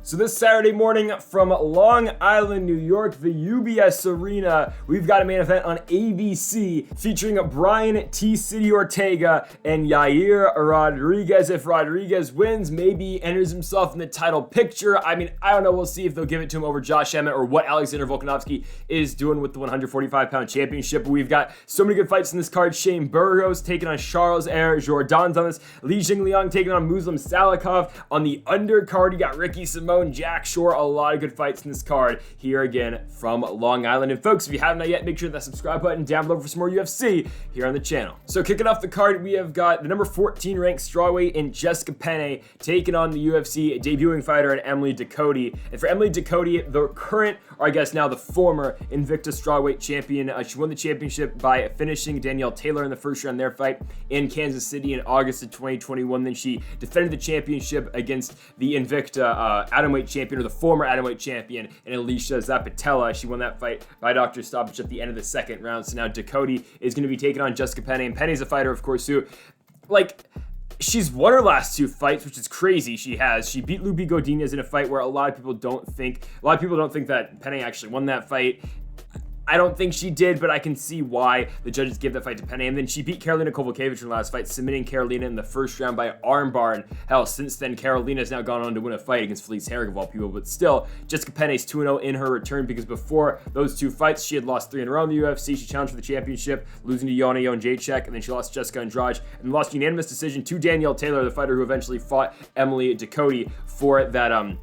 So this Saturday morning from Long Island, New York, the UBS Arena, we've got a main event on ABC featuring Brian T. City Ortega and Yair Rodriguez. If Rodriguez wins, maybe enters himself in the title picture. I mean, I don't know. We'll see if they'll give it to him over Josh Emmett or what Alexander Volkanovski is doing with the 145-pound championship. But we've got so many good fights in this card. Shane Burgos taking on Charles Air. Jourdain's on this. Li Jingliang taking on Muslim Salikhov. On the undercard, you got Ricky Simone, Jack Shore, a lot of good fights in this card here again from Long Island. And folks, if you haven't yet, make sure that subscribe button down below for some more UFC here on the channel. So kicking off the card, we have got the number 14 ranked strawweight in Jessica Penne taking on the UFC debuting fighter in Emily Ducote. And for Emily Ducote, the current, or I guess now the former Invicta strawweight champion, she won the championship by finishing Danielle Taylor in the first round of their fight in Kansas City in August of 2021. Then she defended the championship against the Invicta atomweight champion, or the former atomweight champion, and Alicia Zapatella. She won that fight by doctor stoppage at the end of the second round. So now Ducote is going to be taking on Jessica Penne, and Penne's a fighter, of course, who, she's won her last two fights, which is crazy. She beat Lupi Godinez in a fight where a lot of people don't think that Penne actually won that fight. I don't think she did, but I can see why the judges gave that fight to Penne. And then she beat Karolina Kowalkiewicz in the last fight, submitting Karolina in the first round by armbar. And hell, since then, Karolina has now gone on to win a fight against Felice Herrig of all people. But still, Jessica Penne's 2-0 in her return, because before those two fights, she had lost 3 in a row in the UFC. She challenged for the championship, losing to Joanna Jędrzejczyk, and then she lost to Jessica Andrade, and lost unanimous decision to Danielle Taylor, the fighter who eventually fought Emily Ducote for that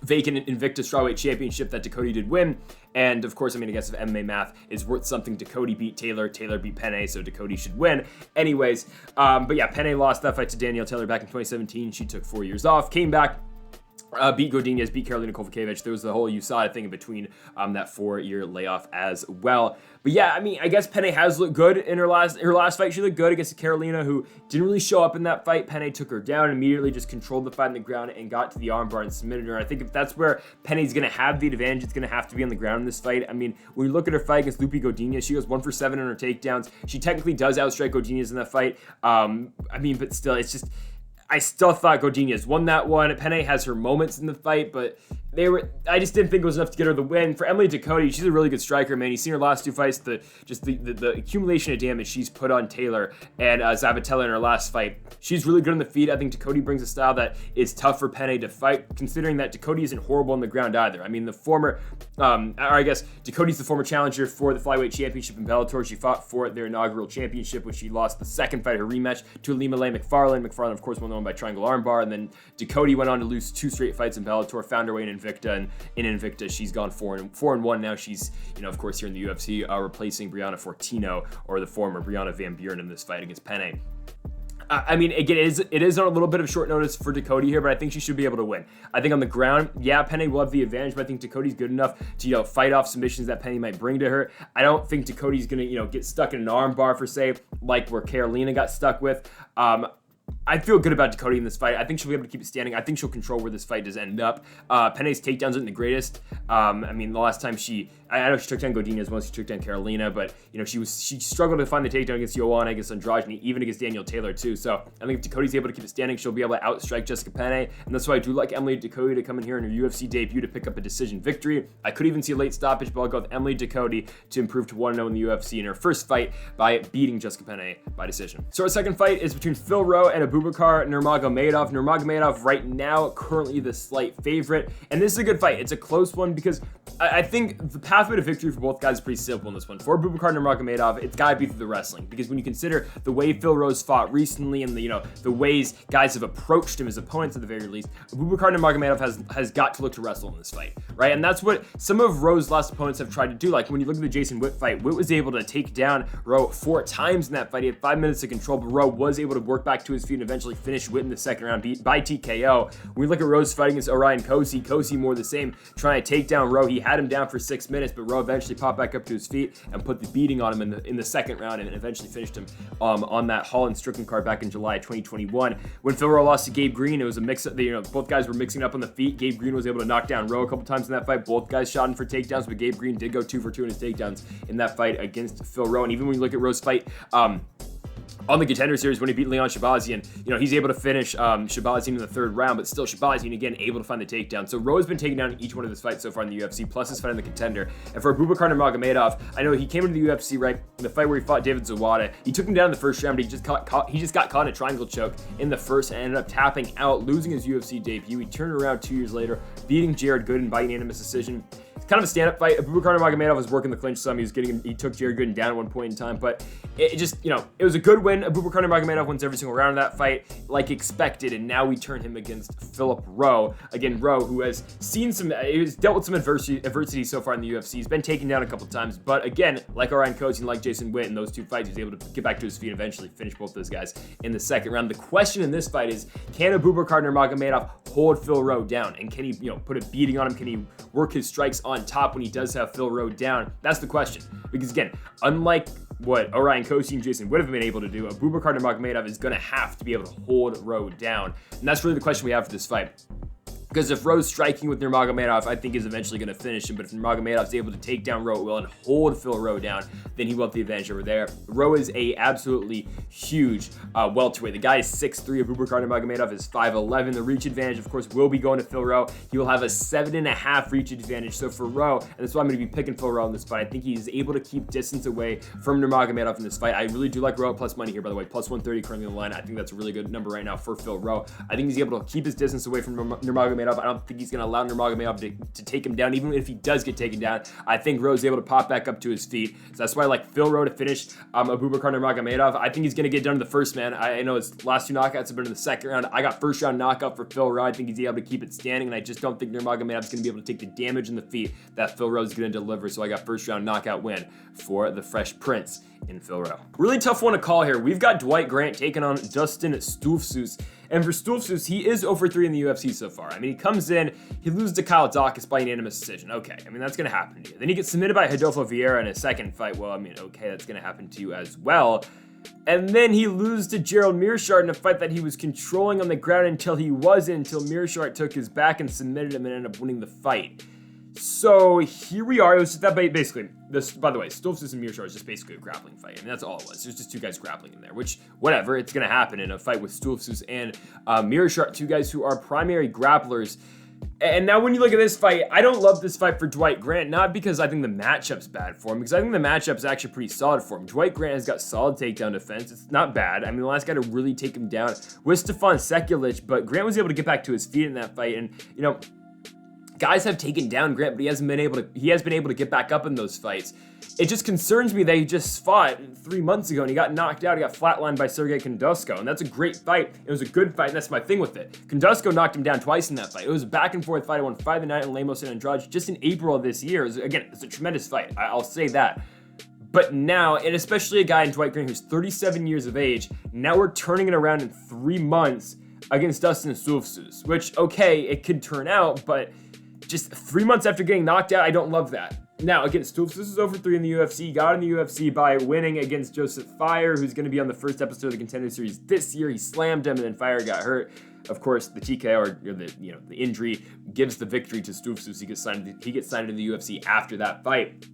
vacant Invicta strawweight championship that Ducote did win. And of course, I mean, I guess if MMA math is worth something, Ducote beat Taylor, Taylor beat Penne, so Ducote should win. Anyways, but yeah, Penne lost that fight to Danielle Taylor back in 2017. She took 4 years off, came back, beat Godinez, beat Karolina Kowalkiewicz. There was the whole USADA thing in between that 4-year layoff as well. But yeah, I mean, I guess Penne has looked good in her last fight. She looked good against Karolina, who didn't really show up in that fight. Penne took her down, immediately just controlled the fight on the ground and got to the armbar and submitted her. I think if that's where Penne's going to have the advantage, it's going to have to be on the ground in this fight. I mean, when you look at her fight against Lupi Godinez, she goes 1 for 7 on her takedowns. She technically does outstrike Godinez in that fight. I mean, but still, it's just, I still thought Godinez won that one. Penne has her moments in the fight, but I just didn't think it was enough to get her the win. For Emily Ducote, she's a really good striker, man. You've seen her last two fights, the accumulation of damage she's put on Taylor and Zapatella in her last fight. She's really good on the feet. I think Ducote brings a style that is tough for Penne to fight, considering that Ducote isn't horrible on the ground either. I mean, Ducote's the former challenger for the flyweight championship in Bellator. She fought for their inaugural championship, which she lost the second fight, her rematch, to Alima Lay McFarlane. McFarlane, of course, won by triangle armbar, and then Ducote went on to lose 2 straight fights in Bellator, found her way in Invicta, and in Invicta, she's gone 4-1 now. She's, of course, here in the UFC, replacing Brianna Fortino, or the former Brianna Van Buren, in this fight against Penne. I mean, again, it is on a little bit of short notice for Ducote here, but I think she should be able to win. I think on the ground, yeah, Penne will have the advantage, but I think Ducote's good enough to, fight off submissions that Penne might bring to her. I don't think Ducote's going to, get stuck in an armbar, for say, like where Karolina got stuck with. I feel good about Ducote in this fight. I think she'll be able to keep it standing. I think she'll control where this fight does end up. Penne's takedowns aren't the greatest. I mean, the last time I know she took down Godinez once, she took down Karolina, but she struggled to find the takedown against Joanna, against Andrade, and even against Danielle Taylor too. So I think if Ducote's able to keep it standing, she'll be able to outstrike Jessica Penne, and that's why I do like Emily Ducote to come in here in her UFC debut to pick up a decision victory. I could even see a late stoppage, but I'll go with Emily Ducote to improve to 1-0 in the UFC in her first fight by beating Jessica Penne by decision. So our second fight is between Phil Rowe and Abubakar Nurmagomedov. Nurmagomedov right now currently the slight favorite, and this is a good fight. It's a close one because I think the pathway to victory for both guys is pretty simple in this one. For Abubakar Nurmagomedov, it's got to be through the wrestling, because when you consider the way Phil Rowe's fought recently and the ways guys have approached him as opponents at the very least, Abubakar Nurmagomedov has got to look to wrestle in this fight, right? And that's what some of Rowe's last opponents have tried to do. Like when you look at the Jason Witt fight, Witt was able to take down Rowe 4 times in that fight. He had 5 minutes of control, but Rowe was able to work back to his feet and eventually finish Witt in the second round, beat by TKO. When we look at Rowe's fight against Orion Kosi more the same, trying to take down Rowe. He had him down for 6 minutes, but Rowe eventually popped back up to his feet and put the beating on him in the second round, and eventually finished him on that Holland Strickland card back in July 2021. When Phil Rowe lost to Gabe Green, it was a mix up. Both guys were mixing up on the feet. Gabe Green was able to knock down Rowe a couple times in that fight. Both guys shot him for takedowns, but Gabe Green did go 2 for 2 in his takedowns in that fight against Phil Rowe. And even when you look at Rowe's fight on the Contender Series when he beat Leon Shabazian. You know, he's able to finish Shabazian in the 3rd round, but still Shabazian, again, able to find the takedown. So Rowe has been taking down each one of his fights so far in the UFC, plus his fight in the Contender. And for Abubakar Nurmagomedov, I know he came into the UFC, right, in the fight where he fought David Zawada. He took him down in the 1st round, but he just got caught in a triangle choke in the 1st and ended up tapping out, losing his UFC debut. He turned around 2 years later, beating Jared Gooden by unanimous decision. It's kind of a stand-up fight. Abubakar Nurmagomedov was working the clinch some. He took Jared Gooden down at one point in time, but it just, you know, it was a good win. Abubakar Nurmagomedov wins every single round of that fight, like expected, and now we turn him against Philip Rowe. Again, Rowe, who has dealt with some adversity so far in the UFC. He's been taken down a couple times, but again, like Orion Cosine, like Jason Witt in those 2 fights, he was able to get back to his feet and eventually finish both those guys in the 2nd round. The question in this fight is, can Abubakar Nurmagomedov hold Phil Rowe down? And can he, you know, put a beating on him? Can he work his strikes on top when he does have Phil Rowe down? That's the question. Because again, unlike what Orion Cosine and Jason would have been able to do, Abubakar Nurmagomedov is going to have to be able to hold Rowe down. And that's really the question we have for this fight. Because if Rowe's striking with Nurmagomedov, I think is eventually going to finish him. But if Nurmagomedov's able to take down Rowe and hold Phil Rowe down, then he will have the advantage over there. Rowe is a absolutely huge welterweight. The guy is 6'3". Abubakar Nurmagomedov is 5'11". The reach advantage, of course, will be going to Phil Rowe. He will have a 7.5 reach advantage. So for Rowe, and that's why I'm going to be picking Phil Rowe in this fight, I think he's able to keep distance away from Nurmagomedov in this fight. I really do like Rowe at plus money here, by the way. Plus 130 currently on the line. I think that's a really good number right now for Phil Rowe. I think he's able to keep his distance away from Nurmagomedov. I don't think he's going to allow Nurmagomedov to take him down. Even if he does get taken down, I think Rowe's able to pop back up to his feet. So that's why I like Phil Rowe to finish Abubakar Nurmagomedov. I think he's going to get done in the 1st, man. I know his last 2 knockouts have been in the 2nd round. I got 1st round knockout for Phil Rowe. I think he's able to keep it standing, and I just don't think Nurmagomedov's going to be able to take the damage in the feet that Phil Rowe's going to deliver. So I got 1st round knockout win for the Fresh Prince in Phil Rowe. Really tough one to call here. We've got Dwight Grant taking on Dustin Stoltzfus. And for Stoltzfus, he is 0-3 in the UFC so far. I mean, he comes in, he loses to Kyle Dawkins by unanimous decision. Okay, I mean, that's going to happen to you. Then he gets submitted by Rodolfo Vieira in his 2nd fight. Well, I mean, okay, that's going to happen to you as well. And then he loses to Gerald Meerschaert in a fight that he was controlling on the ground until he wasn't, until Meerschaert took his back and submitted him and ended up winning the fight. So here we are. It was just that basically, this, by the way, Stoltzfus and Meerschaert is just basically a grappling fight. I mean, that's all it was. There's just 2 guys grappling in there, which, whatever, it's going to happen in a fight with Stoltzfus and Meerschaert, 2 guys who are primary grapplers. And now when you look at this fight, I don't love this fight for Dwight Grant, not because I think the matchup's bad for him, because I think the matchup's actually pretty solid for him. Dwight Grant has got solid takedown defense. It's not bad. I mean, the last guy to really take him down was Stefan Sekulic, but Grant was able to get back to his feet in that fight. And, you know, guys have taken down Grant, but he has been able to get back up in those fights. It just concerns me that he just fought 3 months ago and he got knocked out. He got flatlined by Sergey Kondosko, and that's a great fight. It was a good fight, and that's my thing with it. Kondosko knocked him down twice in that fight. It was a back and forth fight. I won 5 night in Lemos and Andrade just in April of this year. It's a tremendous fight. I'll say that. But now, and especially a guy in Dwight Grant who's 37 years of age, now we're turning it around in 3 months against Dustin Stoltzfus, which, okay, it could turn out, but just 3 months after getting knocked out, I don't love that. Now, again, Stoltzfus is 0-3 in the UFC. He got in the UFC by winning against Joseph Fire, who's going to be on the 1st episode of the Contender Series this year. He slammed him, and then Fire got hurt. Of course, the TKO or the injury gives the victory to Stoltzfus. He gets signed into the UFC after that fight.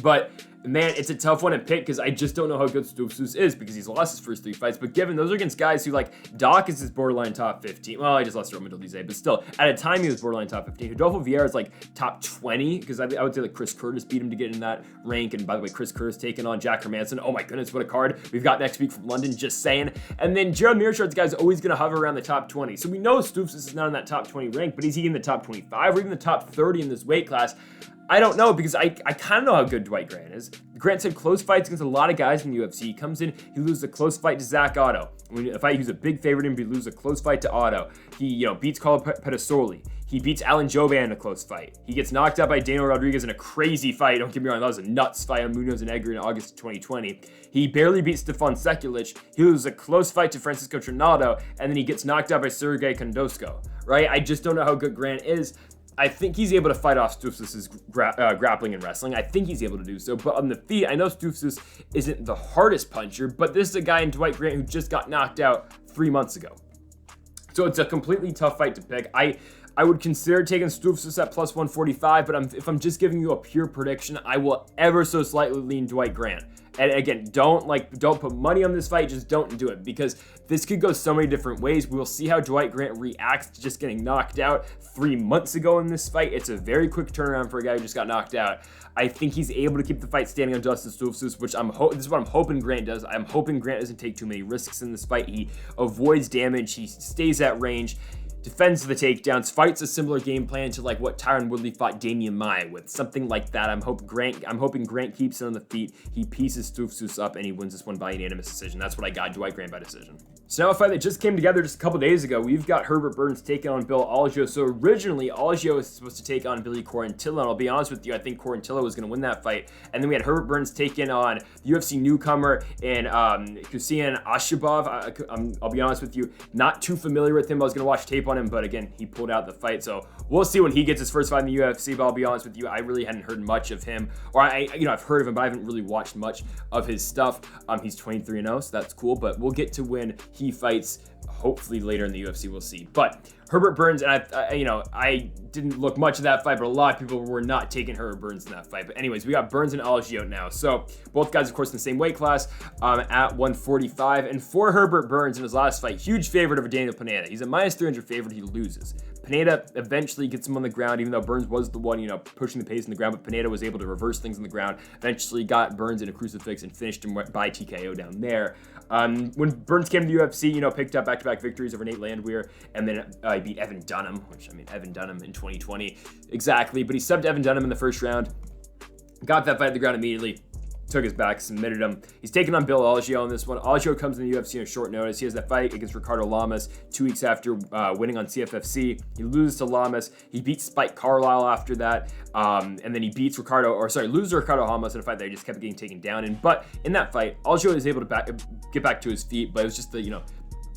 But man, it's a tough one to pick because I just don't know how good Stoltzfus is because he's lost his first 3 fights. But given those are against guys who, like, Dawkins is borderline top 15. Well, I just lost to Roman Dolizé, but still, at a time he was borderline top 15. Rodolfo Vieira is like top 20 because I would say like Chris Curtis beat him to get in that rank. And by the way, Chris Curtis taking on Jack Hermanson. Oh my goodness, what a card we've got next week from London, just saying. And then Gerald Meerschaert's guy's always going to hover around the top 20. So we know Stoltzfus is not in that top 20 rank, but is he in the top 25 or even the top 30 in this weight class? I don't know because I kind of know how good Dwight Grant is. Grant's had close fights against a lot of guys in the UFC. He comes in, he loses a close fight to Zach Otto. A fight he was a big favorite in, but he loses a close fight to Otto. He beats Carlo Pedersoli. He beats Alan Jouban in a close fight. He gets knocked out by Daniel Rodriguez in a crazy fight. Don't get me wrong, that was a nuts fight on Munoz and Edgar in August of 2020. He barely beats Stefan Sekulic. He loses a close fight to Francisco Trinaldo, and then he gets knocked out by Sergey Kondosko. Right? I just don't know how good Grant is. I think he's able to fight off Stoltzfus' grappling and wrestling. I think he's able to do so. But on the feet, I know Stoltzfus isn't the hardest puncher, but this is a guy in Dwight Grant who just got knocked out 3 months ago. So it's a completely tough fight to pick. I would consider taking Stoltzfus at plus 145, but if I'm just giving you a pure prediction, I will ever so slightly lean Dwight Grant And again, don't put money on this fight, just don't do it, because this could go so many different ways. We'll see how Dwight Grant reacts to just getting knocked out 3 months ago in this fight. It's a very quick turnaround for a guy who just got knocked out. I think he's able to keep the fight standing on Justin Stoltzfus, which this is what I'm hoping Grant does. I'm hoping Grant doesn't take too many risks in this fight. He avoids damage, he stays at range, defends the takedowns, fights a similar game plan to like what Tyron Woodley fought Damian Maia with, something like that. I'm hoping Grant keeps it on the feet, he pieces Stoltzfus up, and he wins this one by unanimous decision. That's what I got, Dwight Grant by decision. So now a fight that just came together just a couple days ago. We've got Herbert Burns taking on Bill Algeo. So originally, Algeo was supposed to take on Billy Quarantillo, and I'll be honest with you, I think Quarantillo was going to win that fight. And then we had Herbert Burns taking on UFC newcomer and Hussein Ashabov. I'll be honest with you, not too familiar with him. I was going to watch tape on him, but again, he pulled out the fight. So we'll see when he gets his first fight in the UFC, but I'll be honest with you, I really hadn't heard much of him. Or I've heard of him, but I haven't really watched much of his stuff. He's 23-0, so that's cool, but we'll get to when he fights hopefully later in the UFC, we'll see. But Herbert Burns, and I didn't look much of that fight, but a lot of people were not taking Herbert Burns in that fight. But anyways, we got Burns and Algeo now. So both guys, of course, in the same weight class at 145. And for Herbert Burns in his last fight, huge favorite over Daniel Pineda. He's a minus 300 favorite. He loses. Pineda eventually gets him on the ground, even though Burns was the one, pushing the pace in the ground, but Pineda was able to reverse things on the ground, eventually got Burns in a crucifix and finished him by TKO down there. When Burns came to the UFC, picked up back-to-back victories over Nate Landwehr, and then he beat Evan Dunham, Evan Dunham in 2020, exactly, but he subbed Evan Dunham in the first round, got that fight at the ground immediately, took his back, submitted him. He's taking on Bill Algeo on this one. Algeo comes in the UFC on short notice. He has that fight against Ricardo Lamas 2 weeks after winning on CFFC. He loses to Lamas. He beats Spike Carlisle after that. And then he loses to Ricardo Lamas in a fight that he just kept getting taken down in. But in that fight, Algeo is able to get back to his feet, but it was just the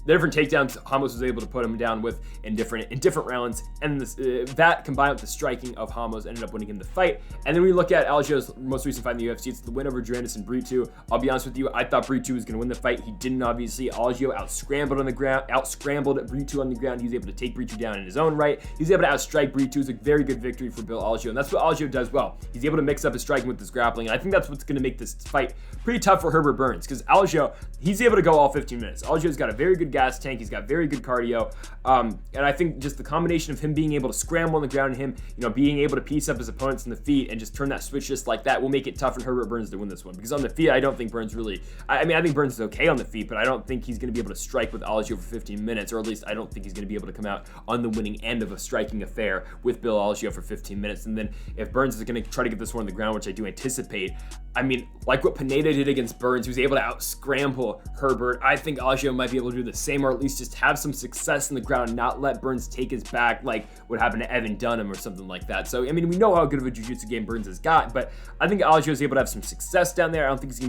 different takedowns Ramos was able to put him down with in different rounds, and that combined with the striking of Ramos ended up winning him the fight. And then we look at Algeo's most recent fight in the UFC. It's the win over Janderson Brito. I'll be honest with you, I thought Brito was going to win the fight. He didn't, obviously. Algeo out-scrambled Brito on the ground. He was able to take Brito down in his own right. He was able to outstrike Brito. It was a very good victory for Bill Algeo, and that's what Algeo does well. He's able to mix up his striking with his grappling, and I think that's what's going to make this fight pretty tough for Herbert Burns, because Algeo, he's able to go all 15 minutes. Algeo's got a very good gas tank. He's got very good cardio. And I think just the combination of him being able to scramble on the ground and him, being able to piece up his opponents in the feet and just turn that switch just like that will make it tough for Herbert Burns to win this one. Because on the feet, I don't think Burns really, I think Burns is okay on the feet, but I don't think he's going to be able to strike with Algeo for 15 minutes, or at least I don't think he's going to be able to come out on the winning end of a striking affair with Bill Algeo for 15 minutes. And then if Burns is going to try to get this one on the ground, which I do anticipate, like what Pineda did against Burns, he was able to out-scramble Herbert. I think Algeo might be able to do the same, or at least just have some success in the ground, not let Burns take his back like what happened to Evan Dunham or something like that. So, we know how good of a jiu-jitsu game Burns has got, but I think Algeo is able to have some success down there. I don't think he's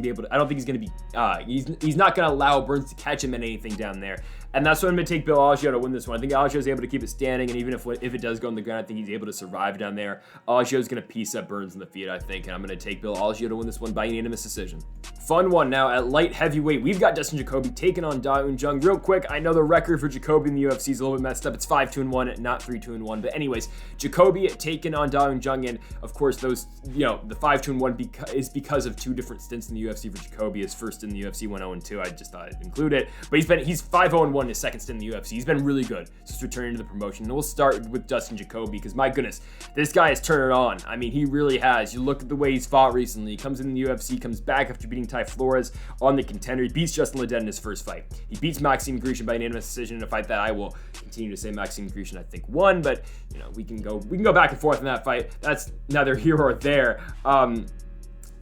not going to allow Burns to catch him in anything down there. And that's why I'm going to take Bill Algeo to win this one. I think Algeo is able to keep it standing, and even if it does go on the ground, I think he's able to survive down there. Algeo is going to piece up Burns in the feet, I think, and I'm going to take Bill Algeo to win this one by unanimous decision. Fun one now at light heavyweight. We've got Dustin Jacoby taking on Da Un Jung. Real quick, I know the record for Jacoby in the UFC is a little bit messed up. It's 5-2-1, not 3-2-1. But anyways, Jacoby taking on Da Un Jung, and of course, those the 5-2-1 is because of 2 different stints in the UFC for Jacoby. His first in the UFC went 0-2. I just thought I'd include it, but he's 5-0-1 his second stint in the UFC. He's been really good since returning to the promotion. And we'll start with Dustin Jacoby, because my goodness, this guy has turned it on. He really has. You look at the way he's fought recently. He comes in the UFC, comes back after beating Ty Flores on the contender. He beats Justin Ledet in his first fight. He beats Maxime Grishin by unanimous decision in a fight that I will continue to say Maxime Grishin I think won, but we can go back and forth in that fight. That's neither here or there.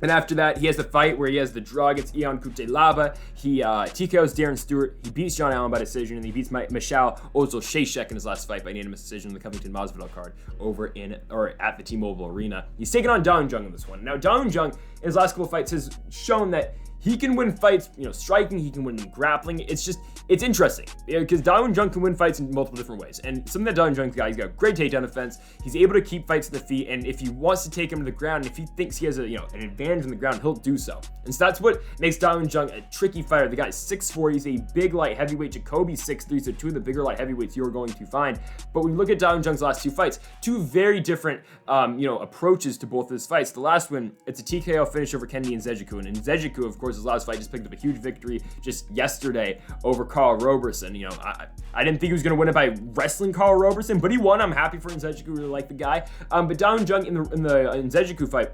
And after that, he has the fight where he has the draw against Ion Kutelaba. He TKOs Darren Stewart. He beats John Allen by decision, and he beats Michal Ozil-Shashek in his last fight by unanimous decision on the Covington Masvidal card at the T-Mobile Arena. He's taking on Da Un Jung in this one. Now, Da Un Jung in his last couple of fights has shown that he can win fights, striking, he can win grappling. It's interesting because Da Jung can win fights in multiple different ways. And something that Da Jung's got, he's got great takedown defense. He's able to keep fights to the feet. And if he wants to take him to the ground, if he thinks he has an advantage on the ground, he'll do so. And so that's what makes Da Jung a tricky fighter. The guy's 6'4", he's a big light heavyweight. Jacoby's 6'3", so two of the bigger light heavyweights you're going to find. But when you look at Da Jung's last two fights, two very different, approaches to both of his fights. The last one, it's a TKO finish over Kennedy and Nzejuku. And Nzejuku, of course, his last fight just picked up a huge victory just yesterday over Carl Roberson. I didn't think he was going to win it by wrestling Carl Roberson, but he won. I'm happy for Nzejuku, really like the guy. But Da Jung in the Nzejuku fight,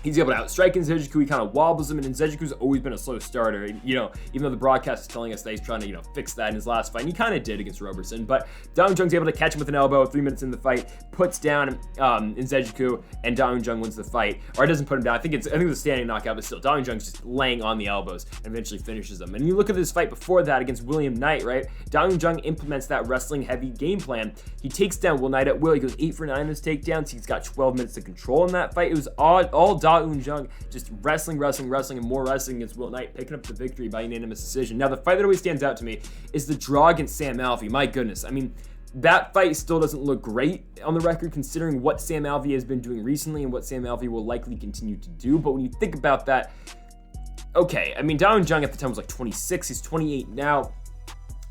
he's able to outstrike Nzejuku. He kind of wobbles him, and Nzejuku's always been a slow starter. Even though the broadcast is telling us that he's trying to, fix that in his last fight, and he kind of did against Roberson. But Da Jung's able to catch him with an elbow 3 minutes in the fight, puts down Nzejuku, and Da Jung wins the fight. Or it doesn't put him down. I think it's a standing knockout, but still, Da Jung's just laying on the elbows and eventually finishes him. And you look at this fight before that against William Knight, right? Da Jung implements that wrestling-heavy game plan. He takes down Will Knight at will. He goes 8 for 9 in his takedowns. He's got 12 minutes to control in that fight. It was all Da Jung just wrestling, and more wrestling against Will Knight, picking up the victory by unanimous decision. Now, the fight that always stands out to me is the draw against Sam Alvey. My goodness. I mean, that fight still doesn't look great on the record, considering what Sam Alvey has been doing recently and what Sam Alvey will likely continue to do. But when you think about that, okay, I mean, Da Jung at the time was like 26. He's 28 now.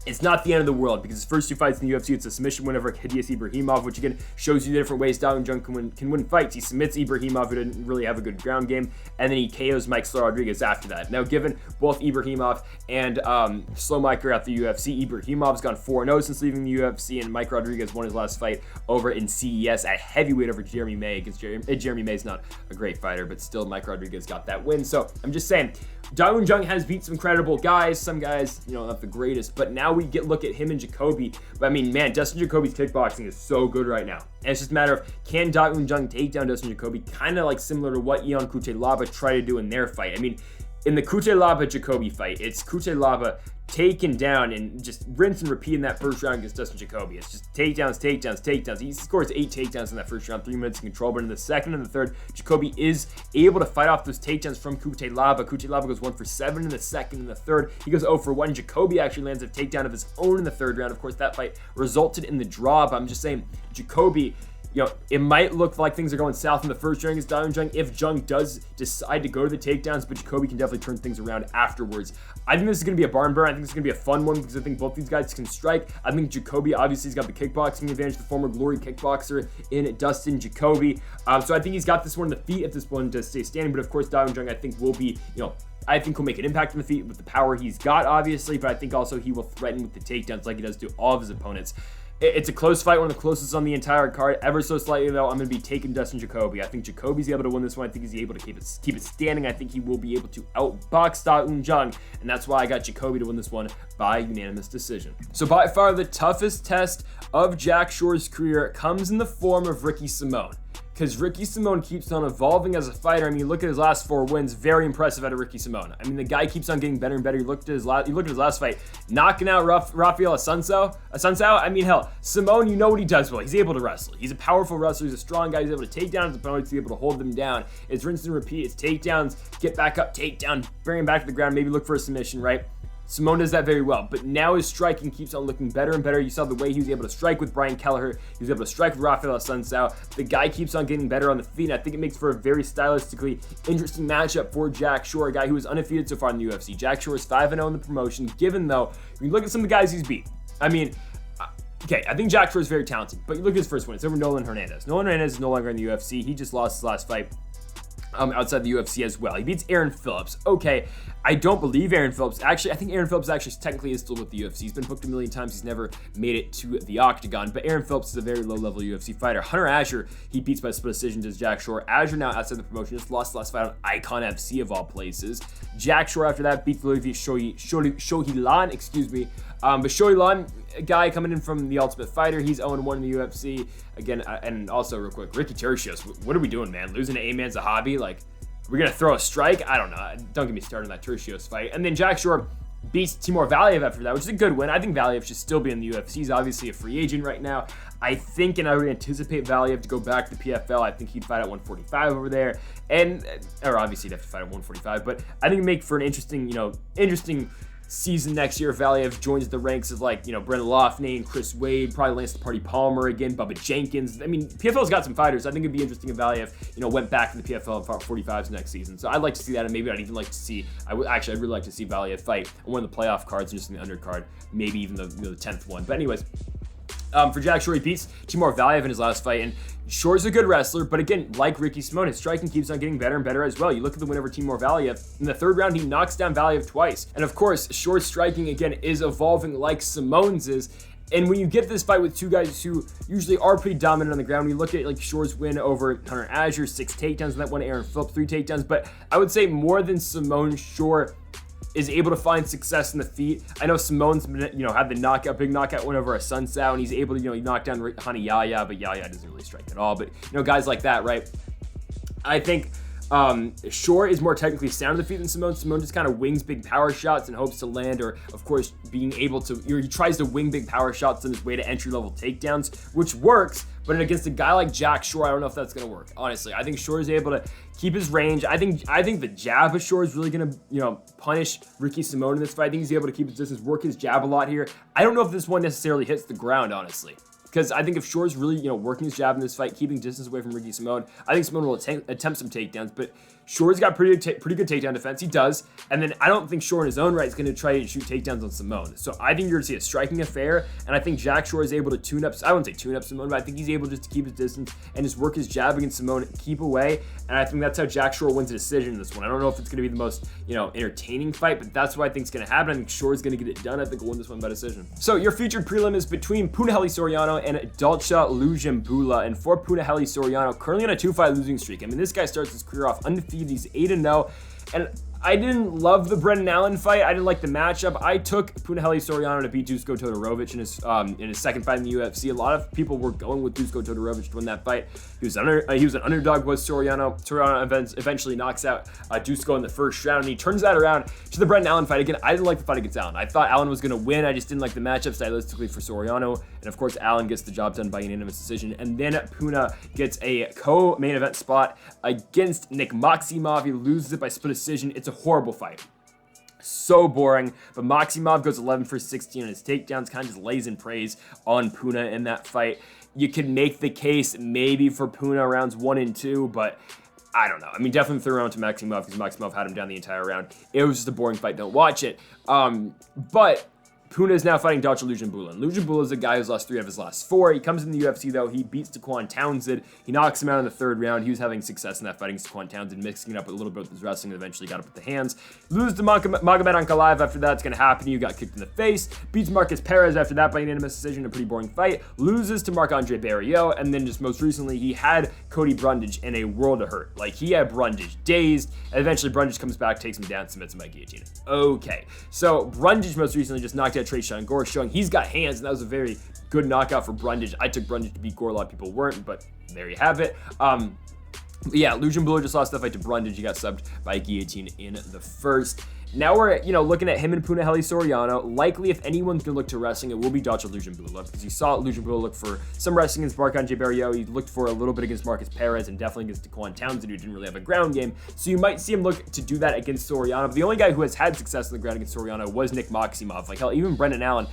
It's not the end of the world because his first two fights in the UFC, it's a submission win over Hideas Ibrahimov, which again shows you the different ways Da Jung can win fights. He submits Ibrahimov, who didn't really have a good ground game, and then he KOs Mike Slow Rodriguez after that. Now, given both Ibrahimov and Slow Mike are at the UFC, Ibrahimov's gone 4-0 since leaving the UFC, and Mike Rodriguez won his last fight over in CES at heavyweight over Jeremy May. Against Jeremy May's not a great fighter, but still Mike Rodriguez got that win. So I'm just saying, Da Jung has beat some credible guys, some guys, not the greatest, but now we look at him and Jacoby. But I mean, man, Dustin Jacoby's kickboxing is so good right now. And it's just a matter of, can Da Jung take down Dustin Jacoby, kind of like similar to what Ion Cutelaba tried to do in their fight. I mean, in the Cutelaba-Jacoby fight, it's Cutelaba taken down and just rinse and repeat in that first round against Dustin Jacoby. It's just takedowns. He scores 8 takedowns in that first round, 3 minutes of control. But in the second and the third, Jacoby is able to fight off those takedowns from Cutelaba. Cutelaba goes 1 for 7 in the second and the third. He goes 0 for 1. Jacoby actually lands a takedown of his own in the third round. Of course, that fight resulted in the draw. But I'm just saying, Jacoby, it might look like things are going south in the first round against Da Jung if Jung does decide to go to the takedowns, but Jacoby can definitely turn things around afterwards. I think this is going to be a barn burn. I think this is going to be a fun one because I think both these guys can strike. I think Jacoby obviously has got the kickboxing advantage, the former glory kickboxer in Dustin Jacoby. So I think he's got this one on the feet at this point to stay standing, but of course Da Jung I think will be, I think he'll make an impact on the feet with the power he's got, obviously, but I think also he will threaten with the takedowns like he does to all of his opponents. It's a close fight, one of the closest on the entire card. Ever so slightly, though, I'm going to be taking Dustin Jacoby. I think Jacoby's able to win this one. I think he's able to keep it standing. I think he will be able to outbox Da Jung, and that's why I got Jacoby to win this one by unanimous decision. So by far, the toughest test of Jack Shore's career comes in the form of Ricky Simone. Because Ricky Simone keeps on evolving as a fighter. I mean, look at his last 4 wins. Very impressive out of Ricky Simone. I mean, the guy keeps on getting better and better. You look at his last fight, knocking out Rafael Assunção. I mean, hell, Simone, you know what he does well. He's able to wrestle. He's a powerful wrestler. He's a strong guy. He's able to take down his opponents. He's able to hold them down. It's rinse and repeat. It's takedowns, get back up, takedown, bring him back to the ground, maybe look for a submission, right? Simone does that very well, but now his striking keeps on looking better and better. You saw the way he was able to strike with Brian Kelleher. He was able to strike with Rafael Assunção. The guy keeps on getting better on the feet, and I think it makes for a very stylistically interesting matchup for Jack Shore, a guy who is undefeated so far in the UFC. Jack Shore is 5-0 in the promotion, given, though, when you look at some of the guys he's beat, I mean, okay, I think Jack Shore is very talented, but you look at his first win. It's over Nolan Hernandez. Nolan Hernandez is no longer in the UFC. He just lost his last fight outside the UFC as well. He beats Aaron Phillips. Okay, I don't believe Aaron Phillips. Actually, I think Aaron Phillips actually technically is still with the UFC. He's been booked a million times. He's never made it to the octagon. But Aaron Phillips is a very low-level UFC fighter. Hunter Azure, he beats by split decision to Jack Shore. Azure now outside the promotion just lost the last fight on Icon FC of all places. Jack Shore after that beats Olivier Shohilan, excuse me. But Shohilan, a guy coming in from the Ultimate Fighter, he's 0-1 in the UFC. Again, and also real quick, Ricky Tercios, what are we doing, man? Losing to A-Man's a hobby? Like, we're going to throw a strike? I don't know. Don't get me started on that Tercios fight. And then Jack Shore, beats Timur Valiev after that, which is a good win. I think Valiev should still be in the UFC. He's obviously a free agent right now. I think, and I would anticipate Valiev to go back to the PFL. I think he'd fight at 145 over there, or obviously he'd have to fight at 145. But I think it'd make for an interesting season next year if Valiev joins the ranks of Brendan Loughnane and Chris Wade, probably Lance the Party Palmer again, Bubba Jenkins. I mean, PFL's got some fighters. I think it'd be interesting if Valiev, went back to the PFL and fought 45s next season. So I'd like to see that, and maybe I'd even like to see, I'd really like to see Valiev fight on one of the playoff cards, just in the undercard, maybe even the 10th one. But anyways, for Jack Shore, he beats Timur Valiev in his last fight, and Shore's a good wrestler, but again, like Ricky Simón, his striking keeps on getting better and better as well. You look at the win over Timur Valiev. In the third round, he knocks down Valiev twice. And of course, Shore's striking, again, is evolving like Simón's is. And when you get this fight with two guys who usually are pretty dominant on the ground, we look at Shore's win over Hunter Azure, 6 takedowns, and that one Aaron Phillips, 3 takedowns. But I would say more than Simón, Shore is able to find success in the feet. I know Simón's had the big knockout win over a Sun Sao, and he's able to knock down Hani Yahya, but Yahya doesn't really strike at all. But guys like that, right? I think Shore is more technically sound on the feet than Simón. Simón just kind of wings big power shots and hopes to land, or of course being able to, he tries to wing big power shots on his way to entry-level takedowns, which works, but against a guy like Jack Shore, I don't know if that's going to work. Honestly, I think Shore is able to keep his range. I think the jab of Shore is really going to, punish Ricky Simón in this fight. I think he's able to keep his distance, work his jab a lot here. I don't know if this one necessarily hits the ground, honestly. Because I think if Shore's really, working his jab in this fight, keeping distance away from Ricky Simón, I think Simón will attempt some takedowns, but Shore's got pretty good takedown defense. He does. And then I don't think Shore in his own right is going to try to shoot takedowns on Simón. So I think you're going to see a striking affair, and I think Jack Shore is able to tune up, I wouldn't say tune up Simón, but I think he's able just to keep his distance and just work his jab against Simón, keep away, and I think that's how Jack Shore wins a decision in this one. I don't know if it's going to be the most, entertaining fight, but that's what I think is going to happen. I think Shore's going to get it done. I think he'll win this one by decision. So your featured prelim is between Punahele Soriano and Dalcha Lungiambula, and for Punahele Soriano, currently on a 2-fight losing streak. I mean, this guy starts his career off undefeated. He's 8-0, and I didn't love the Brendan Allen fight. I didn't like the matchup. I took Punahele Soriano to beat Ducote Todorovic in his second fight in the UFC. A lot of people were going with Ducote Todorovic to win that fight. He was an underdog, was Soriano. Soriano eventually knocks out Ducote in the first round, and he turns that around to the Brendan Allen fight. Again, I didn't like the fight against Allen. I thought Allen was going to win. I just didn't like the matchup stylistically for Soriano. And of course, Allen gets the job done by unanimous decision. And then Puna gets a co-main event spot against Nick Maximov. He loses it by split decision. It's a horrible fight. So boring, but Maximov goes 11 for 16 on his takedowns, kind of just lays in praise on Puna in that fight. You could make the case maybe for Puna rounds 1 and 2, but I don't know. I mean, definitely threw around to Maximov because Maximov had him down the entire round. It was just a boring fight. Don't watch it. But Puna is now fighting Dalcha Lungiambula. And Lungiambula is a guy who's lost 3 of his last 4. He comes in the UFC, though. He beats Taquan Townsend. He knocks him out in the third round. He was having success in that fighting Taquan Townsend, mixing it up a little bit with his wrestling, and eventually got up with the hands. Loses to Magomed Ankalaev after that. It's going to happen. You got kicked in the face. Beats Marcus Perez after that by unanimous decision. A pretty boring fight. Loses to Marc-Andre Barriault. And then just most recently, he had Cody Brundage in a world of hurt. Like, he had Brundage dazed. And eventually, Brundage comes back, takes him down, submits him by guillotine. Okay. So, Brundage most recently just knocked out Trayshawn Gore, showing he's got hands, and that was a very good knockout for Brundage. I took Brundage to beat Gore. A lot of people weren't, but there you have it. Yeah, Lungiambula just lost that fight to Brundage. He got subbed by guillotine in the first. Now we're, looking at him and Punahele Soriano. Likely, if anyone's going to look to wrestling, it will be Dalcha Lungiambula, because you saw Lungiambula look for some wrestling against Marc-Andre Barriault. He looked for a little bit against Marcus Perez, and definitely against Taquan Townsend, who didn't really have a ground game. So you might see him look to do that against Soriano. But the only guy who has had success on the ground against Soriano was Nick Maximov. Like, hell, even Brendan Allen,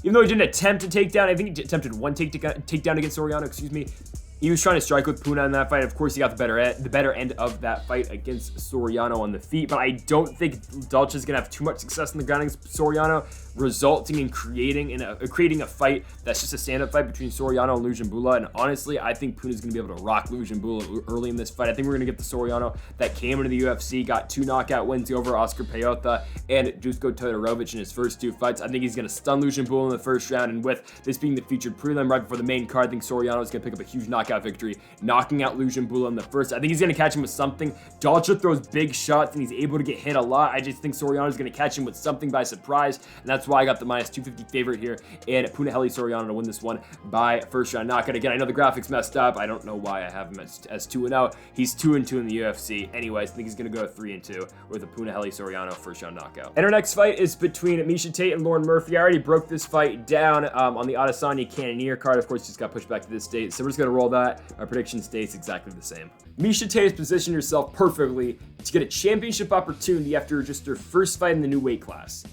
even though he didn't attempt a takedown, I think he attempted one takedown against Soriano, He was trying to strike with Puna in that fight. Of course, he got the better end of that fight against Soriano on the feet, but I don't think Dalcha is going to have too much success in the ground against Soriano, resulting in creating a fight that's just a stand-up fight between Soriano and Lungiambula. And honestly, I think Puna is going to be able to rock Lungiambula early in this fight. I think we're going to get the Soriano that came into the UFC, got 2 knockout wins over Oscar Peota and Ducote Todorovic in his first 2 fights. I think he's going to stun Lungiambula in the first round, and with this being the featured prelim right before the main card, I think Soriano is going to pick up a huge knockout knockout victory, knocking out Lungiambula in the first. I think he's going to catch him with something. Dalcha throws big shots, and he's able to get hit a lot. I just think Soriano is going to catch him with something by surprise, and that's why I got the minus 250 favorite here in Punahele Soriano to win this one by first round knockout. Again, I know the graphics messed up. I don't know why I have him as 2-0. He's 2-2 in the UFC. Anyways, I think he's going to go 3-2 with a Punahele Soriano first round knockout. And our next fight is between Miesha Tate and Lauren Murphy. I already broke this fight down on the Adesanya Cannonier card. Of course, just got pushed back to this date, so we're just going to roll that. Our prediction stays exactly the same. Miesha Tate has positioned herself perfectly to get a championship opportunity after just her first fight in the new weight class.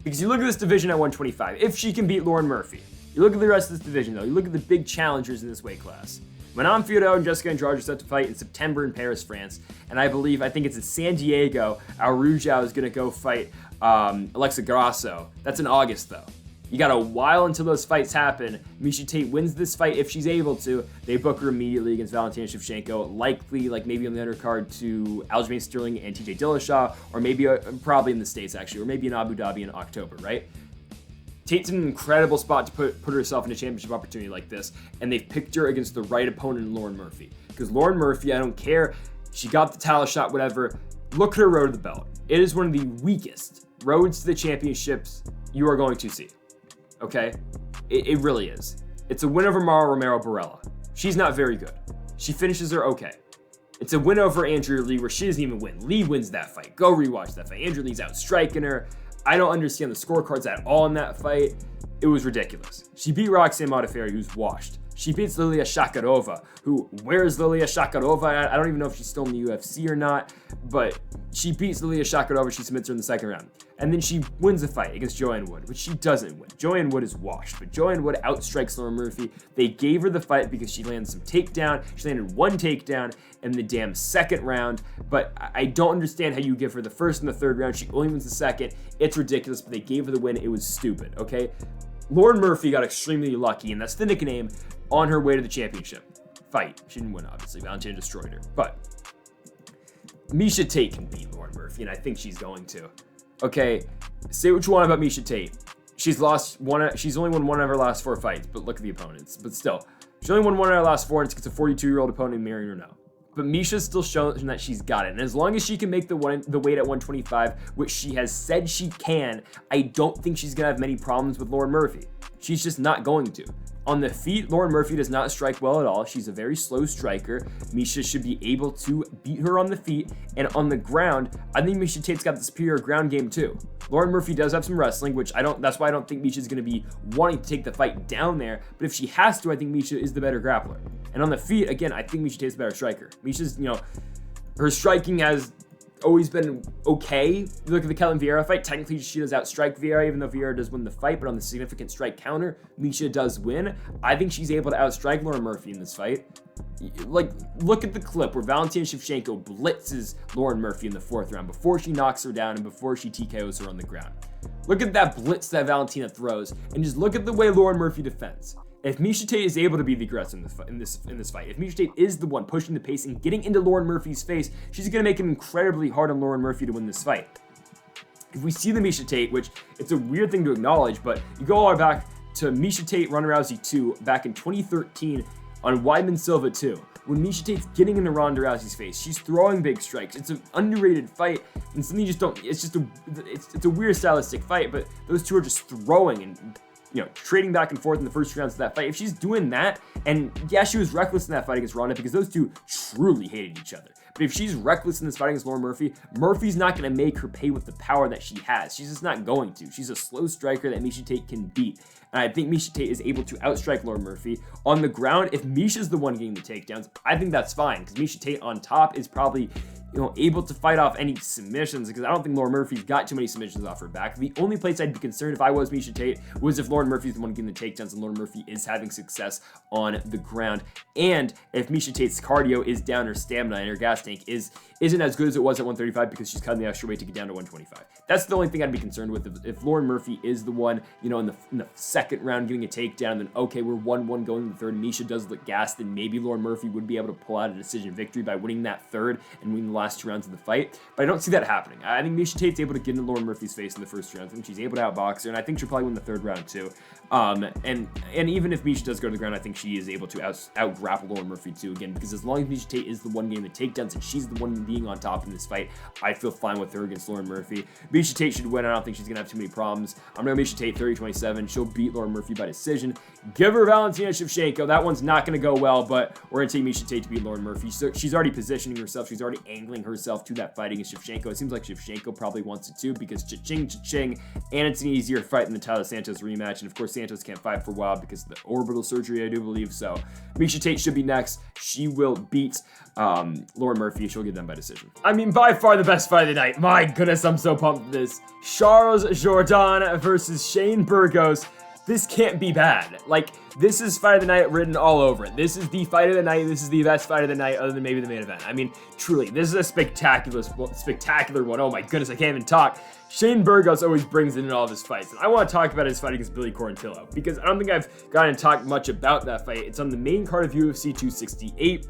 Because you look at this division at 125, if she can beat Lauren Murphy. You look at the rest of this division, though. You look at the big challengers in this weight class. Manon Fiorot and Jessica Andrade are set to fight in September in Paris, France. And I think it's in San Diego, Arujao is going to go fight Alexa Grasso. That's in August, though. You got a while until those fights happen. Miesha Tate wins this fight if she's able to. They book her immediately against Valentina Shevchenko, likely like maybe on the undercard to Aljamain Sterling and TJ Dillashaw, or maybe probably in the States actually, or maybe in Abu Dhabi in October, right? Tate's in an incredible spot to put herself in a championship opportunity like this, and they've picked her against the right opponent in Lauren Murphy. Because Lauren Murphy, I don't care, she got the title shot, whatever. Look at her road to the belt. It is one of the weakest roads to the championships you are going to see. Okay? It really is. It's a win over Mara Romero Barella. She's not very good. She finishes her okay. It's a win over Andrea Lee where she doesn't even win. Lee wins that fight. Go rewatch that fight. Andrea Lee's out striking her. I don't understand the scorecards at all in that fight. It was ridiculous. She beat Roxanne Modafferi, who's washed. She beats Lilia Shakarova, where's Lilia Shakarova at? I don't even know if she's still in the UFC or not, but she beats Lilia Shakarova, she submits her in the second round. And then she wins the fight against Joanne Wood, which she doesn't win. Joanne Wood is washed, but Joanne Wood outstrikes Lauren Murphy. They gave her the fight because she landed some takedown. She landed one takedown in the damn second round, but I don't understand how you give her the first and the third round. She only wins the second. It's ridiculous, but they gave her the win. It was stupid, okay? Lauren Murphy got extremely lucky, and that's the nickname, on her way to the championship fight. She didn't win, obviously. Valentina destroyed her. But Miesha Tate can beat Lauren Murphy, and I think she's going to. Okay, say what you want about Miesha Tate. She's only won one of her last 4 fights, but look at the opponents. But still, she only won one of her last 4, and it's against a 42-year-old opponent, Marion Renaud. But Miesha's still shown that she's got it. And as long as she can make the weight at 125, which she has said she can, I don't think she's going to have many problems with Lauren Murphy. She's just not going to. On the feet, Lauren Murphy does not strike well at all. She's a very slow striker. Miesha should be able to beat her on the feet. And on the ground, I think Miesha Tate's got the superior ground game too. Lauren Murphy does have some wrestling, which that's why I don't think Miesha's going to be wanting to take the fight down there. But if she has to, I think Miesha is the better grappler. And on the feet, again, I think Miesha Tate's the better striker. Miesha's, her striking has always been okay. You look at the Kelvin Vieira fight, technically she does outstrike Vieira, even though Vieira does win the fight, but on the significant strike counter, Miesha does win. I think she's able to outstrike Lauren Murphy in this fight. Like, look at the clip where Valentina Shevchenko blitzes Lauren Murphy in the 4th round before she knocks her down and before she TKOs her on the ground. Look at that blitz that Valentina throws, and just look at the way Lauren Murphy defends. If Miesha Tate is able to be the aggressor in this fight, if Miesha Tate is the one pushing the pace and getting into Lauren Murphy's face, she's going to make it incredibly hard on Lauren Murphy to win this fight. If we see the Miesha Tate, which it's a weird thing to acknowledge, but you go all the way back to Miesha Tate, Ronda Rousey 2, back in 2013 on Weidman Silva 2. When Miesha Tate's getting into Ronda Rousey's face, she's throwing big strikes. It's an underrated fight, and something you just don't. It's a weird stylistic fight, but those two are just throwing and trading back and forth in the first 2 rounds of that fight. If she's doing that, and yeah, she was reckless in that fight against Ronda because those two truly hated each other. But if she's reckless in this fight against Lauren Murphy, Murphy's not going to make her pay with the power that she has. She's just not going to. She's a slow striker that Miesha Tate can beat. And I think Miesha Tate is able to outstrike Lauren Murphy. On the ground, if Miesha's the one getting the takedowns, I think that's fine because Miesha Tate on top is probably able to fight off any submissions because I don't think Lauren Murphy's got too many submissions off her back. The only place I'd be concerned if I was Miesha Tate was if Lauren Murphy's the one getting the takedowns and Lauren Murphy is having success on the ground. And if Miesha Tate's cardio is down, her stamina and her gas tank isn't as good as it was at 135 because she's cutting the extra weight to get down to 125. That's the only thing I'd be concerned with. If Lauren Murphy is the one, in the second round getting a takedown, then okay, we're 1-1 going in the third. Misha does look gassed, then maybe Lauren Murphy would be able to pull out a decision victory by winning that third and winning the last 2 rounds of the fight. But I don't see that happening. I think Misha Tate's able to get into Lauren Murphy's face in the first round. I think she's able to outbox her, and I think she'll probably win the third round too. And even if Misha does go to the ground, I think she is able to out-grapple Lauren Murphy too, again, because as long as Misha Tate is the one getting the takedowns and she's the one being on top in this fight, I feel fine with her against Lauren Murphy. Misha Tate should win. I don't think she's going to have too many problems. I'm going to Misha Tate 30-27. She'll beat Lauren Murphy by decision. Give her Valentina Shevchenko. That one's not going to go well, but we're going to take Misha Tate to beat Lauren Murphy. So she's already positioning herself. She's already angling herself to that fight against Shevchenko. It seems like Shevchenko probably wants it too because cha-ching, and it's an easier fight than the Tyler Santos rematch. And of course, Santos can't fight for a while because of the orbital surgery, I do believe. So Misha Tate should be next. She will beat Lauren Murphy. She'll get done by decision. I mean, by far the best fight of the night. My goodness, I'm so pumped for this. Charles Jourdain versus Shane Burgos. This can't be bad. Like, this is fight of the night written all over it. This is the fight of the night. This is the best fight of the night other than maybe the main event. I mean, truly, this is a spectacular one. Oh my goodness, I can't even talk. Shane Burgos always brings it in all of his fights. And I want to talk about his fight against Billy Quarantillo because I don't think I've gotten to talk much about that fight. It's on the main card of UFC 268.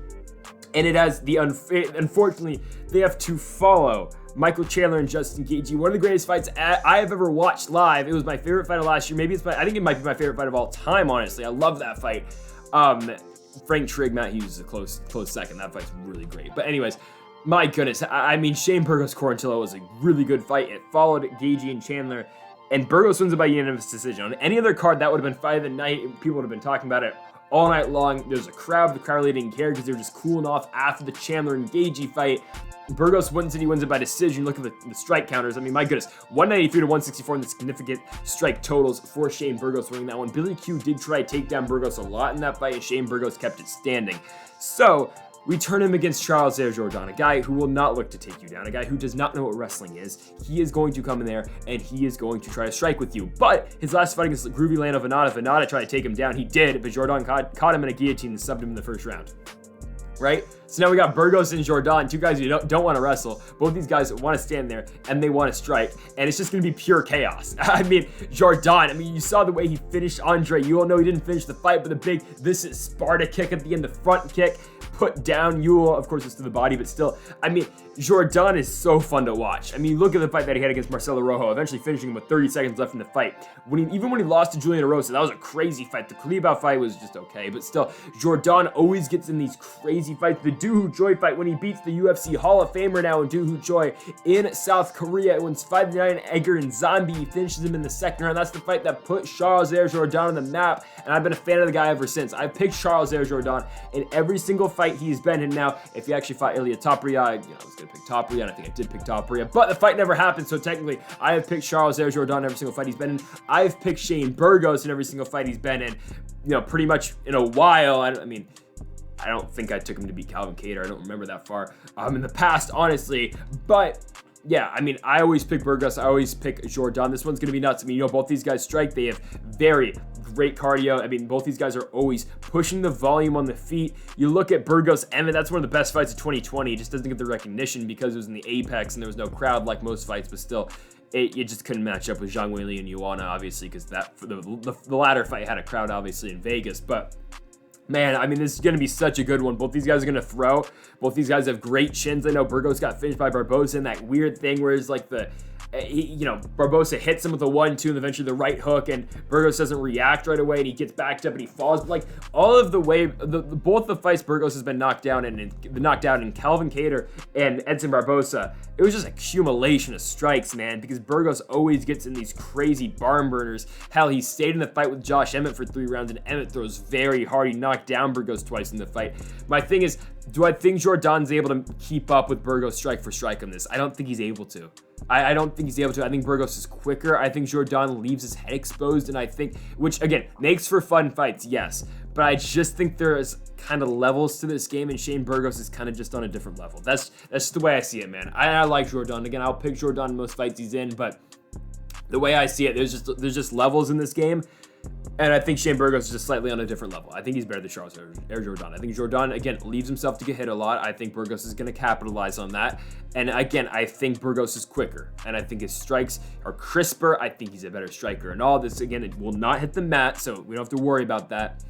And it has unfortunately, they have to follow Michael Chandler and Justin Gaethje. One of the greatest fights I have ever watched live. It was my favorite fight of last year. I think it might be my favorite fight of all time, honestly. I love that fight. Frank Trigg, Matt Hughes is a close second. That fight's really great. But anyways, my goodness. I mean, Shane Burgos Quarantillo was a really good fight. It followed Gaethje and Chandler. And Burgos wins it by unanimous decision. On any other card, that would have been fight of the night. People would have been talking about it all night long. There's a crowd. The crowd really didn't care because they were just cooling off after the Chandler and Gaethje fight. Burgos wins it. He wins it by decision. Look at the strike counters. I mean, my goodness. 193 to 164 in the significant strike totals for Shane Burgos winning that one. Billy Q did try to take down Burgos a lot in that fight, and Shane Burgos kept it standing. So we turn him against Charles Jourdain, a guy who will not look to take you down, a guy who does not know what wrestling is. He is going to come in there, and he is going to try to strike with you. But his last fight against Groovy Lando Venata tried to take him down. He did, but Jourdain caught him in a guillotine and subbed him in the first round. Right? So now we got Burgos and Jourdain, two guys who don't want to wrestle. Both these guys want to stand there, and they want to strike, and it's just going to be pure chaos. I mean, Jourdain, you saw the way he finished Andre. You all know he didn't finish the fight, but the big, this is Sparta kick at the end, the front kick, put down Ewell. Of course, it's to the body, but still, I mean, Jourdain is so fun to watch. I mean, look at the fight that he had against Marcelo Rojo, eventually finishing him with 30 seconds left in the fight. Even when he lost to Julian Erosa, that was a crazy fight. The Kulibau fight was just okay, but still, Jourdain always gets in these crazy fights. The Do Hoo Choi fight when he beats the UFC Hall of Famer now in Do Hoo Choi in South Korea. It wins 5-9 Edgar and Zombie. He finishes him in the second round. That's the fight that put Charles Jourdain on the map, and I've been a fan of the guy ever since. I've picked Charles Jourdain in every single fight he's been in. Now, if he actually fought Ilya Topuria, I was going to pick Topuria, and I think I did pick Topuria, but the fight never happened, so technically, I have picked Charles Jourdain in every single fight he's been in. I've picked Shane Burgos in every single fight he's been in, pretty much in a while. I don't think I took him to beat Calvin Kattar. I don't remember that far in the past, honestly. But yeah, I always pick Burgos. I always pick Jourdain. This one's going to be nuts. Both these guys strike. They have very great cardio. Both these guys are always pushing the volume on the feet. You look at Burgos Emmett, that's one of the best fights of 2020. It just doesn't get the recognition because it was in the Apex and there was no crowd like most fights, but still, it just couldn't match up with Zhang Weili and Ioana, obviously, because the latter fight had a crowd, obviously, in Vegas. But man, this is going to be such a good one. Both these guys are going to throw. Both these guys have great chins. I know Burgos got finished by Barbosa in that weird thing where it's like Barbosa hits him with a 1-2 and eventually the right hook, and Burgos doesn't react right away, and he gets backed up and he falls. But all of the way, both the fights Burgos has been knocked down in Calvin Kattar and Edson Barbosa, it was just accumulation of strikes, man, because Burgos always gets in these crazy barn burners. Hell, he stayed in the fight with Josh Emmett for 3 rounds, and Emmett throws very hard. He knocked down Burgos twice in the fight. My thing is, do I think Jourdain's able to keep up with Burgos strike for strike on this? I don't think he's able to. I don't think he's able to. I think Burgos is quicker. I think Jourdain leaves his head exposed, and I think, which again, makes for fun fights, yes. But I just think there's kind of levels to this game, and Shane Burgos is kind of just on a different level. That's just the way I see it, man. I like Jourdain. Again, I'll pick Jourdain in most fights he's in, but the way I see it, there's just levels in this game. And I think Shane Burgos is just slightly on a different level. I think he's better than Charles Jourdain. I think Jourdain, again, leaves himself to get hit a lot. I think Burgos is going to capitalize on that. And again, I think Burgos is quicker. And I think his strikes are crisper. I think he's a better striker. And all this, again, it will not hit the mat, so we don't have to worry about that.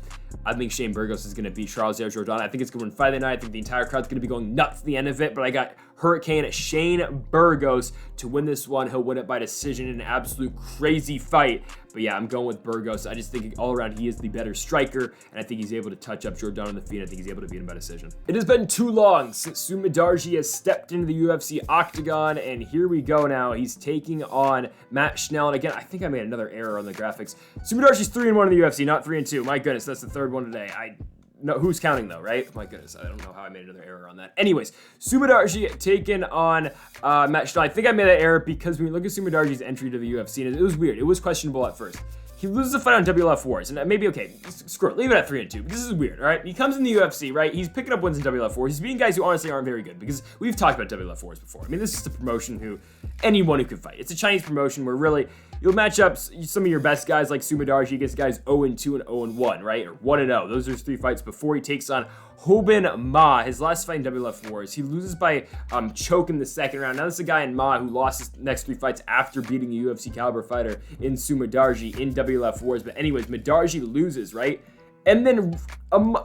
I think Shane Burgos is going to beat Charles Jourdain. I think it's going to win Friday night. I think the entire crowd's going to be going nuts at the end of it. But I got Hurricane Shane Burgos to win this one. He'll win it by decision in an absolute crazy fight. But yeah, I'm going with Burgos. I just think all around he is the better striker, and I think he's able to touch up Jourdain on the feet. I think he's able to beat him by decision. It has been too long since Sumudaerji has stepped into the UFC octagon, and here we go now. He's taking on Matt Schnell, and again, I think I made another error on the graphics. Sumudaerji's 3-1 in the UFC, not 3-2. My goodness, that's the third one today. No, who's counting though, right? My goodness, I don't know how I made another error on that. Anyways, Sumudaerji taking on Matt Schnell. I think I made that error because when you look at Sumudaerji's entry to the UFC, it was weird. It was questionable at first. He loses a fight on WLF Wars, and maybe, okay, screw it, leave it at 3-2, because this is weird, all right? He comes in the UFC, right? He's picking up wins in WLF Wars. He's beating guys who honestly aren't very good, because we've talked about WLF Wars before. I mean, this is a promotion who anyone who can fight. It's a Chinese promotion where really you'll match up some of your best guys like Sumudaerji against guys 0-2 and 0-1, right? Or 1-0. Those are his 3 fights before he takes on Hobin Ma, his last fight in WLF Wars. He loses by choke in the second round. Now this is a guy in Ma who lost his next 3 fights after beating a UFC caliber fighter in Sumudaerji in WLF Wars. But anyways, Sumudaerji loses, right? And then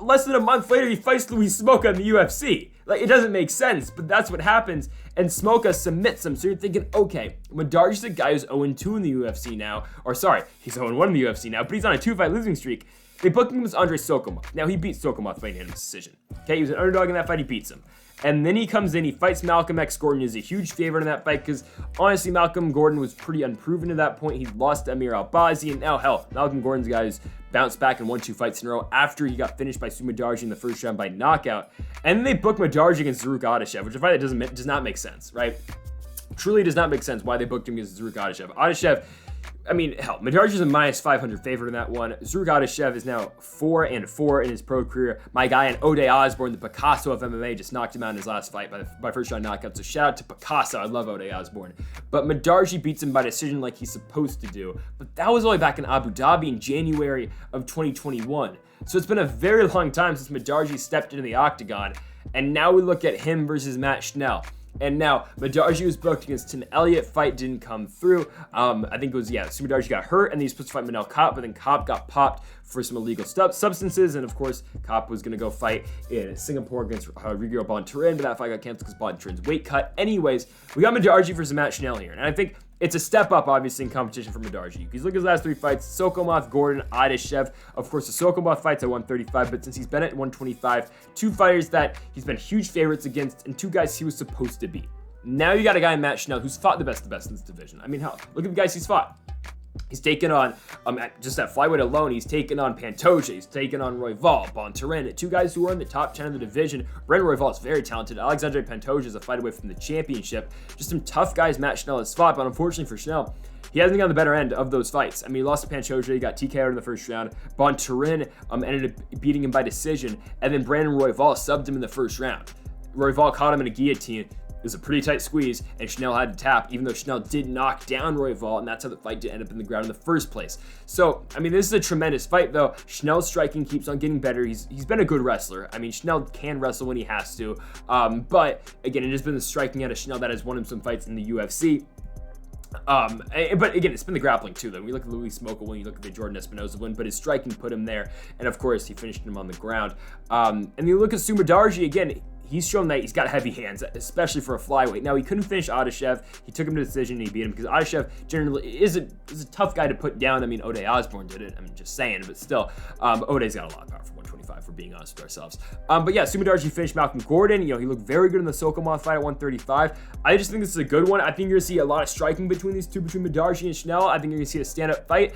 less than a month later, he fights Louis Smoka in the UFC. Like, it doesn't make sense, but that's what happens. And Smoka submits him. So you're thinking, okay, Sumudaerji's a guy who's 0-2 in the UFC now. Or sorry, he's 0-1 in the UFC now, but he's on a 2-fight losing streak. They booked him as Andre Sokolov. Now, he beat Sokolov by unanimous decision. Okay, he was an underdog in that fight, he beats him. And then he comes in, he fights Malcolm X Gordon. He's a huge favorite in that fight because, honestly, Malcolm Gordon was pretty unproven to that point. He lost to Amir Albazi, and now, hell, Malcolm Gordon's guy who's bounced back and won 2 fights in a row after he got finished by Sumudaerji in the first round by knockout. And then they booked Sumudaerji against Zaruk Adeshev, which is a fight that does not make sense, right? Truly does not make sense why they booked him against Zaruk Adeshev. Adeshev, I mean, hell, Sumudaerji's a minus 500 favorite in that one. Zaruk Adeshev is now 4-4 in his pro career. My guy in Ode Osborne, the Picasso of MMA, just knocked him out in his last fight by first round knockout. So shout out to Picasso. I love Ode Osborne. But Sumudaerji beats him by decision like he's supposed to do. But that was only back in Abu Dhabi in January of 2021. So it's been a very long time since Sumudaerji stepped into the octagon. And now we look at him versus Matt Schnell. And now, Sumudaerji was booked against Tim Elliott. Fight didn't come through. I think it was, Sumudaerji got hurt, and then he was supposed to fight Manel Kopp, but then Kopp got popped for some illegal substances, and of course, Kopp was going to go fight in Singapore against Rodrigo Bontorin, but that fight got canceled because Bontorin's weight cut. Anyways, we got Sumudaerji versus Matt Schnell here, and I think it's a step up, obviously, in competition for Sumudaerji. Because look at his last 3 fights: Sokolov, Gordon, Adeshev. Of course, the Sokolov fight's at 135, but since he's been at 125, 2 fighters that he's been huge favorites against, and 2 guys he was supposed to beat. Now you got a guy in Matt Schnell who's fought the best in this division. I mean, hell, look at the guys he's fought. He's taken on, just at flyweight alone, he's taken on Pantoja, he's taken on Royval, Bontorin, 2 guys who are in the top 10 of the division. Brendan Royval is very talented. Alexandre Pantoja is a fight away from the championship. Just some tough guys Matt Schnell has fought, but unfortunately for Schnell, he hasn't gotten the better end of those fights. I mean, he lost to Pantoja, he got TKO'd in the first round. Bontorin ended up beating him by decision, and then Brandon Royval subbed him in the first round. Royval caught him in a guillotine. It was a pretty tight squeeze, and Schnell had to tap, even though Schnell did knock down Royval, and that's how the fight did end up in the ground in the first place. So, I mean, this is a tremendous fight, though. Schnell's striking keeps on getting better. He's been a good wrestler. I mean, Schnell can wrestle when he has to, but again, it has been the striking out of Schnell that has won him some fights in the UFC. But again, it's been the grappling too, though. We look at Louis Smoka win, you look at the Jordan Espinosa win, but his striking put him there, and of course, he finished him on the ground. And you look at Sumudaerji again. He's shown that he's got heavy hands, especially for a flyweight. Now, he couldn't finish Adeshev. He took him to decision and he beat him because Adeshev generally is a tough guy to put down. I mean, Ode Osborne did it. I'm just saying, but still, Ode's got a lot of power for 125, for being honest with ourselves. But yeah, Sumudaerji finished Malcolm Gordon. You know, he looked very good in the Sokolov fight at 135. I just think this is a good one. I think you're going to see a lot of striking between these two, between Sumudaerji and Schnell. I think you're going to see a stand-up fight.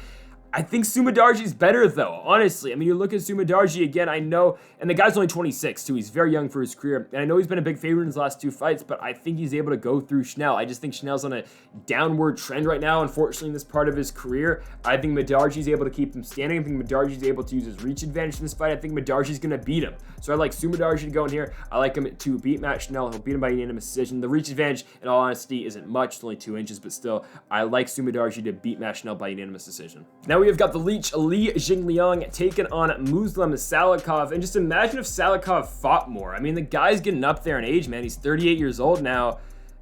I think Sumudaerji's better, though, honestly. I mean, you look at Sumudaerji again, I know, and the guy's only 26, too. He's very young for his career, and I know he's been a big favorite in his last 2 fights, but I think he's able to go through Schnell. I just think Schnell's on a downward trend right now, unfortunately, in this part of his career. I think Sumudaerji's able to keep him standing. I think Sumudaerji's able to use his reach advantage in this fight. I think Sumudaerji's going to beat him. So I like Sumudaerji to go in here. I like him to beat Matt Schnell. He'll beat him by unanimous decision. The reach advantage, in all honesty, isn't much. It's only 2 inches, but still, I like Sumudaerji to beat Matt Schnell by unanimous decision. Now we we have got the Leech Li Jingliang taking on Muslim Salikhov. And just imagine if Salikhov fought more. I mean, the guy's getting up there in age, man. He's 38 years old now.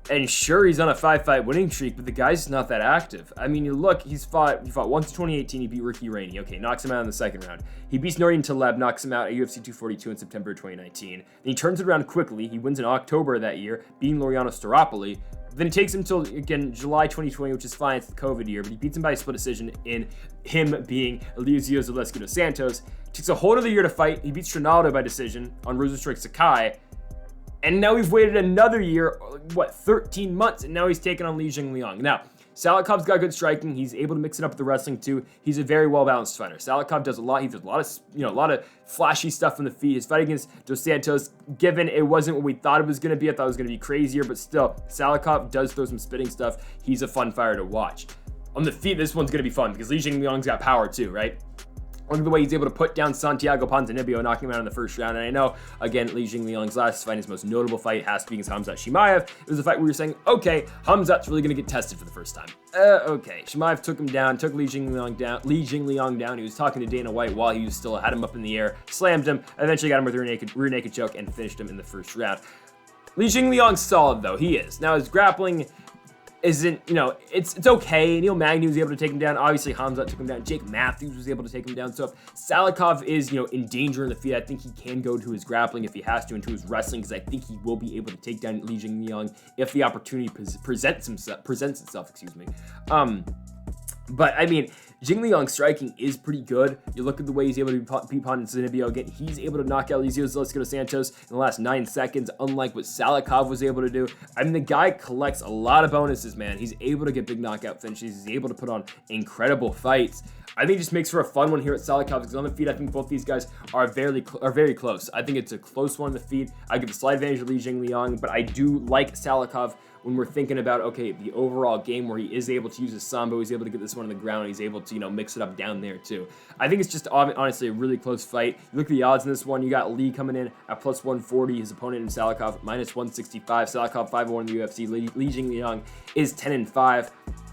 And sure, he's on a 5-fight winning streak, but the guy's not that active. I mean, you look, he fought once in 2018, he beat Ricky Rainey. Okay, knocks him out in the second round. He beats Nordin Taleb, knocks him out at UFC 242 in September 2019. Then he turns it around quickly. He wins in October of that year, beating Laureano Staropoli. Then it takes him till, again, July 2020, which is fine, it's the COVID year, but he beats him by a split decision in him being Eliseo Zaleski dos Santos. Takes a whole other year to fight. He beats Trinaldo by decision on Rosenstrike Sakai. And now we've waited another year, 13 months, and now he's taking on Li Jingliang. Now, Salikhov's got good striking. He's able to mix it up with the wrestling too. He's a very well-balanced fighter. Salikhov does a lot. He does a lot of flashy stuff on the feet. His fight against Dos Santos, given it wasn't what we thought it was going to be, I thought it was going to be crazier, but still, Salikhov does throw some spitting stuff. He's a fun fighter to watch. On the feet, this one's going to be fun because Li Jingliang's got power too, right? Look at the way he's able to put down Santiago Ponzinibbio, knocking him out in the first round. And I know, again, Li Jingliang's last fight, his most notable fight, has to be against Khamzat Chimaev. It was a fight where we were saying, okay, Khamzat's really going to get tested for the first time. Okay, Chimaev took him down, took Li Jingliang down. He was talking to Dana White while he was still had him up in the air, slammed him, eventually got him with a rear naked choke and finished him in the first round. Li Jingliang's solid, though. He is. Now, his grappling isn't, it's okay. Neil Magny was able to take him down. Obviously, Khamzat took him down. Jake Matthews was able to take him down. So if Salikhov is, in danger in the feet, I think he can go to his grappling if he has to, and to his wrestling, because I think he will be able to take down Li Jingliang if the opportunity presents itself, excuse me. But I mean, Jingliang's striking is pretty good. You look at the way he's able to beat Ponzinibbio again. He's able to knock out Eliseo Zaleski dos Santos in the last 9 seconds, unlike what Salikhov was able to do. I mean, the guy collects a lot of bonuses, man. He's able to get big knockout finishes. He's able to put on incredible fights. I think it just makes for a fun one here at Salikhov because on the feet, I think both these guys are very close. I think it's a close one on the feet. I give the slight advantage to Li Jingliang, but I do like Salikhov when we're thinking about, okay, the overall game where he is able to use his sambo, he's able to get this one on the ground, he's able to, mix it up down there too. I think it's just honestly a really close fight. You look at the odds in this one, you got Lee coming in at plus 140, his opponent in Salikhov minus 165, Salikhov 5-1 in the UFC, Li Jingliang is 10-5.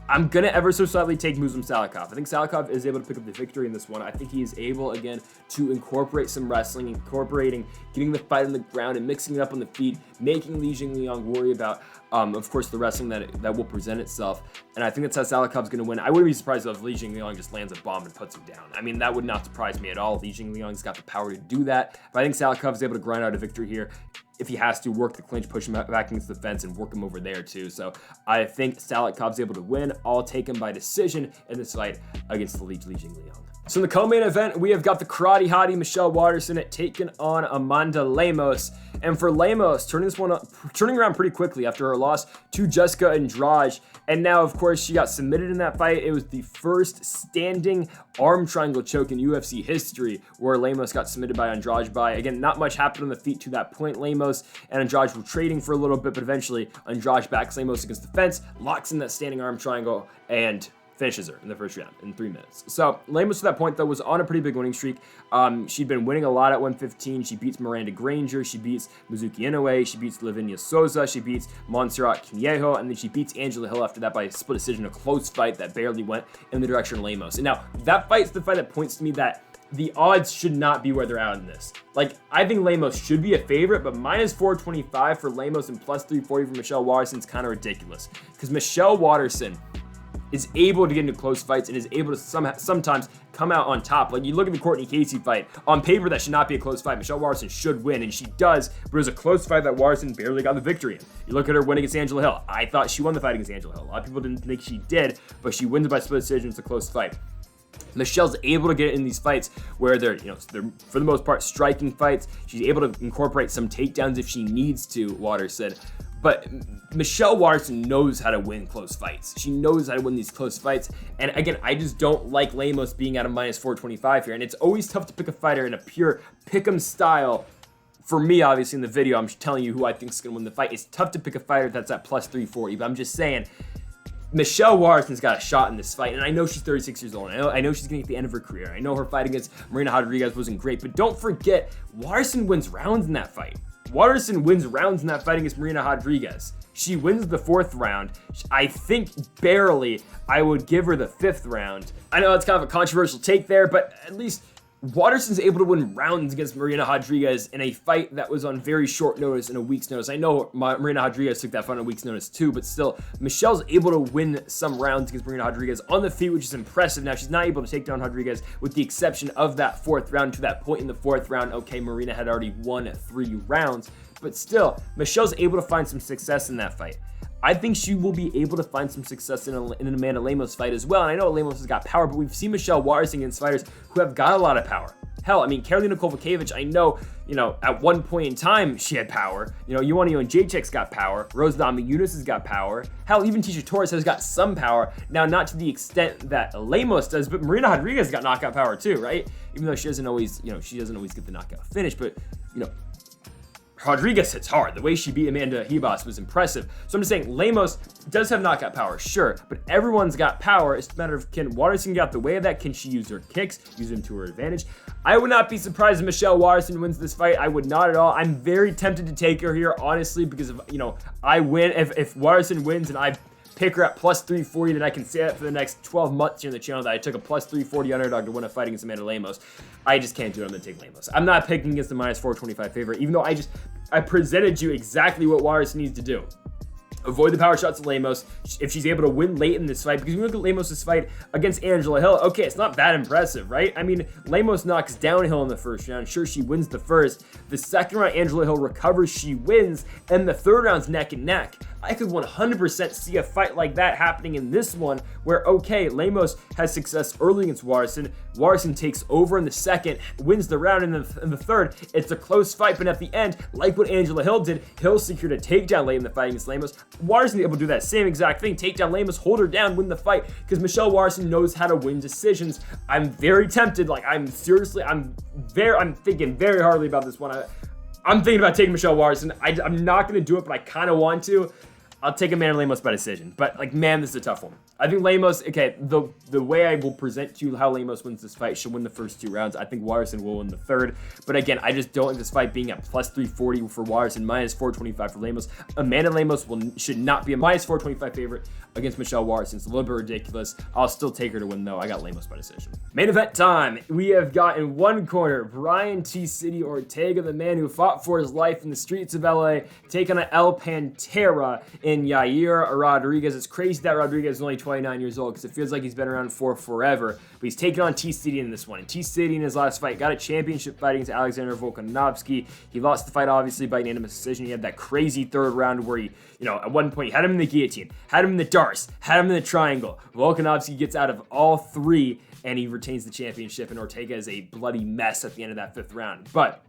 I'm going to ever so slightly take Muslim Salikhov. I think Salikhov is able to pick up the victory in this one. I think he is able, again, to incorporate some wrestling, incorporating getting the fight on the ground and mixing it up on the feet, making Li Jingliang worry about, of course, the wrestling that will present itself. And I think that's how Salikhov's going to win. I wouldn't be surprised if Li Jingliang just lands a bomb and puts him down. I mean, that would not surprise me at all. Li Jingliang's got the power to do that. But I think Salikhov's able to grind out a victory here. If he has to, work the clinch, push him back against the fence, and work him over there too. So I think Salikhov's able to win. I'll take him by decision in this fight against the Li Jingliang. So in the co-main event, we have got the karate hottie Michelle Waterson taking on Amanda Lemos. And for Lemos, turning around pretty quickly after her loss to Jessica Andrade. And now, of course, she got submitted in that fight. It was the first standing arm triangle choke in UFC history where Lemos got submitted by Andrade by, again, not much happened on the feet to that point. Lemos and Andrade were trading for a little bit, but eventually Andrade backs Lemos against the fence, locks in that standing arm triangle, and finishes her in the first round in 3 minutes. So Lemos at that point, though, was on a pretty big winning streak. She'd been winning a lot at 115. She beats Miranda Granger. She beats Mizuki Inoue. She beats Lavinia Souza. She beats Montserrat Quinejo. And then she beats Angela Hill after that by a split decision, a close fight that barely went in the direction of Lemos. And now that fight's the fight that points to me that the odds should not be where they're at in this. Like, I think Lemos should be a favorite, but minus 425 for Lemos and plus 340 for Michelle Waterson is kind of ridiculous. Because Michelle Waterson is able to get into close fights and is able to sometimes come out on top. Like, you look at the Courtney Casey fight. On paper, that should not be a close fight. Michelle Waterson should win, and she does, but it was a close fight that Waterson barely got the victory in. You look at her win against Angela Hill. I thought she won the fight against Angela Hill. A lot of people didn't think she did, but she wins by split decision. It's a close fight. Michelle's able to get in these fights where they're for the most part striking fights. She's able to incorporate some takedowns if she needs to, Waterson. But Michelle Waterson knows how to win close fights. She knows how to win these close fights. And again, I just don't like Lemos being at a minus 425 here. And it's always tough to pick a fighter in a pure pick'em style. For me, obviously, in the video, I'm just telling you who I think is going to win the fight. It's tough to pick a fighter that's at plus 340. But I'm just saying, Michelle Waterson's got a shot in this fight, and I know she's 36 years old. I know she's getting to the end of her career. I know her fight against Marina Rodriguez wasn't great, but don't forget, Waterson wins rounds in that fight. Waterson wins rounds in that fight against Marina Rodriguez. She wins the 4th round. I think barely. I would give her the 5th round. I know it's kind of a controversial take there, but at least Waterson's able to win rounds against Marina Rodriguez in a fight that was on very short notice and a week's notice. I know Marina Rodriguez took that fight on a week's notice too, but still, Michelle's able to win some rounds against Marina Rodriguez on the feet, which is impressive. Now, she's not able to take down Rodriguez with the exception of that 4th round. To that point in the 4th round, okay, Marina had already won 3 rounds, but still, Michelle's able to find some success in that fight. I think she will be able to find some success in an Amanda Lemos fight as well. And I know Lemos has got power, but we've seen Michelle Waterson against fighters who have got a lot of power. Hell, I mean, Karolina Kowalkiewicz, I know, at one point in time, she had power. Ioana Jędrzejczyk's got power. Rose Namajunas has got power. Hell, even Tecia Torres has got some power. Now, not to the extent that Lemos does, but Marina Rodriguez got knockout power too, right? Even though she doesn't always get the knockout finish, but, Rodriguez hits hard. The way she beat Amanda Ribas was impressive. So I'm just saying, Lemos does have knockout power, sure, but everyone's got power. It's a matter of, can Waterson get out the way of that? Can she use her kicks, use them to her advantage? I would not be surprised if Michelle Waterson wins this fight. I would not at all. I'm very tempted to take her here, honestly, because if, I win, if Waterson wins and I pick her at plus 340, then I can say that for the next 12 months here on the channel that I took a plus 340 underdog to win a fight against Amanda Lemos. I just can't do it. I'm going to take Lemos. I'm not picking against the minus 425 favorite, even though I presented you exactly what Waterson needs to do. Avoid the power shots of Lemos if she's able to win late in this fight, because when you look at Lemos' fight against Angela Hill, okay, it's not that impressive, right? I mean, Lemos knocks down Hill in the 1st round. Sure, she wins the 1st. The 2nd round, Angela Hill recovers, she wins, and the 3rd round's neck and neck. I could 100% see a fight like that happening in this one, where, okay, Lemos has success early against Waterson. Waterson takes over in the 2nd, wins the round, and then in the 3rd, it's a close fight, but at the end, like what Angela Hill did, Hill secured a takedown late in the fight against Lemos. Waterson able to do that same exact thing, take down Lemos, hold her down, win the fight, because Michelle Waterson knows how to win decisions. I'm very tempted, I'm thinking very hardly about this one. I'm thinking about taking Michelle Waterson. I'm not going to do it, but I kind of want to. I'll take Amanda Lemos by decision. But, man, this is a tough one. I think Lemos, okay, the way I will present to you how Lemos wins this fight, she'll win the first 2 rounds. I think Waterson will win the 3rd. But, again, I just don't like this fight being at plus 340 for Waterson, minus 425 for Lemos. Amanda Lemos should not be a minus 425 favorite against Michelle Waterson. It's a little bit ridiculous. I'll still take her to win, though. I got Lemos by decision. Main event time. We have got in one corner, Brian T. City Ortega, the man who fought for his life in the streets of LA, taking on El Pantera in Yair Rodriguez. It's crazy that Rodriguez is only 29 years old, because it feels like he's been around for forever. But he's taking on T. City in this one. And T. City in his last fight got a championship fight against Alexander Volkanovski. He lost the fight, obviously, by unanimous decision. He had that crazy 3rd round where he, at one point, he had him in the guillotine, had him in the darce, had him in the triangle. Volkanovski gets out of all 3, and he retains the championship, and Ortega is a bloody mess at the end of that 5th round. But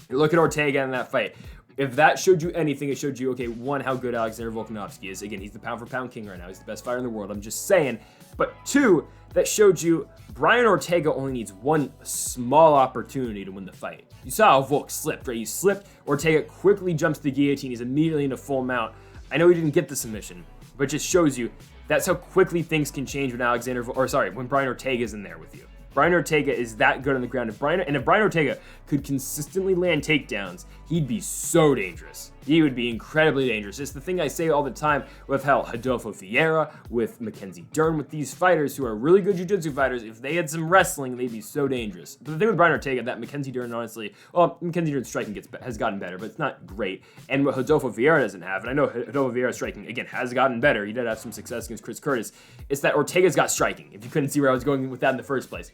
you look at Ortega in that fight. If that showed you anything, it showed you, okay, 1, how good Alexander Volkanovski is. Again, he's the pound-for-pound king right now. He's the best fighter in the world. I'm just saying. But 2, that showed you Brian Ortega only needs 1 small opportunity to win the fight. You saw how Volk slipped, right? He slipped. Ortega quickly jumps to the guillotine. He's immediately into full mount. I know he didn't get the submission, but it just shows you that's how quickly things can change when when Brian Ortega is in there with you. Brian Ortega is that good on the ground. If Brian Ortega could consistently land takedowns, he'd be so dangerous. He would be incredibly dangerous. It's the thing I say all the time with Rodolfo Vieira, with Mackenzie Dern, with these fighters who are really good jiu-jitsu fighters. If they had some wrestling, they'd be so dangerous. But the thing with Brian Ortega, that Mackenzie Dern, honestly, Mackenzie Dern's striking has gotten better, but it's not great. And what Rodolfo Vieira doesn't have, and I know Rodolfo Vieira's striking, again, has gotten better. He did have some success against Chris Curtis. It's that Ortega's got striking, if you couldn't see where I was going with that in the first place.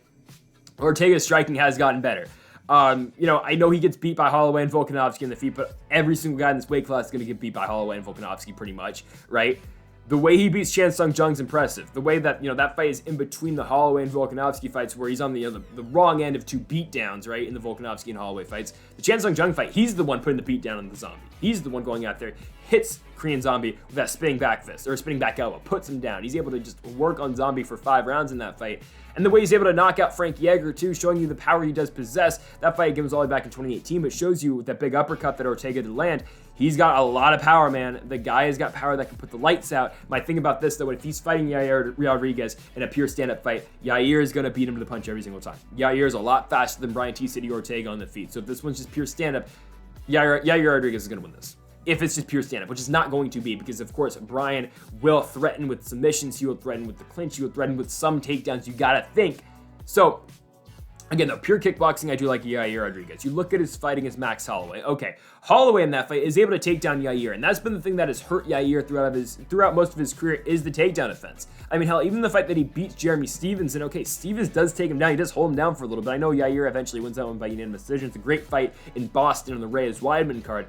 Ortega's striking has gotten better. I know he gets beat by Holloway and Volkanovski in the feet, but every single guy in this weight class is going to get beat by Holloway and Volkanovski pretty much, right? The way he beats Chan Sung Jung's impressive. The way that, that fight is in between the Holloway and Volkanovski fights where he's on the wrong end of 2 beatdowns, right, in the Volkanovski and Holloway fights. The Chan Sung Jung fight, he's the one putting the beat down on the Zombie. He's the one going out there, hits Korean Zombie with that spinning back fist, or spinning back elbow, puts him down. He's able to just work on Zombie for 5 rounds in that fight. And the way he's able to knock out Frank Yeager, too, showing you the power he does possess. That fight again was all the way back in 2018, but shows you with that big uppercut that Ortega did land. He's got a lot of power, man. The guy has got power that can put the lights out. My thing about this, though, if he's fighting Yair Rodriguez in a pure stand-up fight, Yair is going to beat him to the punch every single time. Yair is a lot faster than Brian T. City Ortega on the feet. So if this one's just pure stand-up, Yair Rodriguez is going to win this. If it's just pure stand-up, which is not going to be, because of course Brian will threaten with submissions, he will threaten with the clinch, he will threaten with some takedowns, you gotta think. So, again, though, pure kickboxing, I do like Yair Rodriguez. You look at his fight against Max Holloway. Okay, Holloway in that fight is able to take down Yair, and that's been the thing that has hurt Yair throughout most of his career is the takedown offense. I mean, hell, even the fight that he beats Jeremy Stephens, and okay, Stephens does take him down, he does hold him down for a little bit. I know Yair eventually wins that one by unanimous decision. It's a great fight in Boston on the Reyes Weidman card.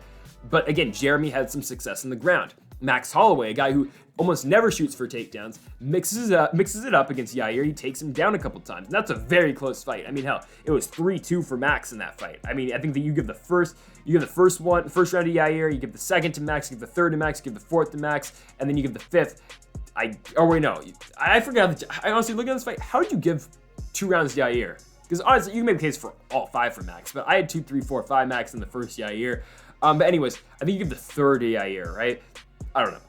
But again, Jeremy had some success in the ground. Max Holloway, a guy who almost never shoots for takedowns, mixes it up against Yair. He takes him down a couple times. And that's a very close fight. I mean, hell, it was 3-2 for Max in that fight. I mean, I think that you give the first round to Yair, you give the second to Max, you give the third to Max, you give the fourth to Max, and then you give the fifth. I forgot. I honestly, looking at this fight, how did you give 2 rounds to Yair? Because honestly, you can make a case for all 5 for Max, but I had 2, 3, 4, 5 Max in the first Yair. But anyways, I think you give the third to Yair, right? I don't know.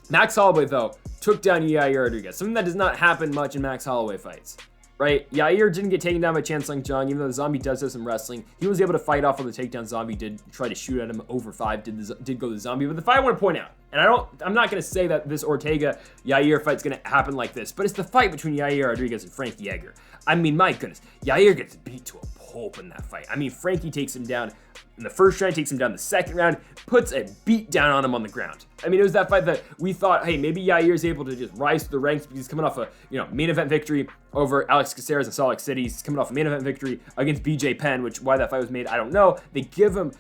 Max Holloway, though, took down Yair Rodriguez. Something that does not happen much in Max Holloway fights, right? Yair didn't get taken down by Chansung Jung, even though the Zombie does have some wrestling. He was able to fight off on the takedown. Zombie did try to shoot at him over 5, did go to the Zombie. But the fight I want to point out, and I'm not going to say that this Ortega-Yair fight's going to happen like this, but it's the fight between Yair Rodriguez and Frankie Edgar. I mean, my goodness, Yair gets beat to a pulp in that fight. I mean, Frankie takes him down in the first round, takes him down the second round, puts a beat down on him on the ground. I mean, it was that fight that we thought, hey, maybe Yair's able to just rise to the ranks because he's coming off a main event victory over Alex Caceres in Salt Lake City. He's coming off a main event victory against BJ Penn, which why that fight was made, I don't know. They give him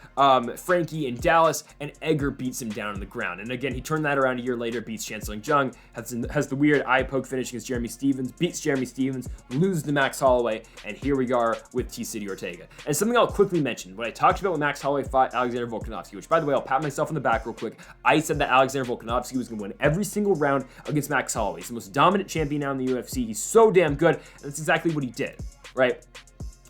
Frankie in Dallas, and Edgar beats him down on the ground. And again, he turned that around a year later, beats Chansung Jung, has the weird eye poke finish against Jeremy Stephens, beats Jeremy Stephens, loses to Max Holloway, and here we are with T-City Ortega. And something I'll quickly mention, when I talked about when Max Holloway fought Alexander Volkanovski, which by the way, I'll pat myself on the back real quick. I said that Alexander Volkanovski was going to win every single round against Max Holloway. He's the most dominant champion now in the UFC. He's so damn good, and that's exactly what he did, right?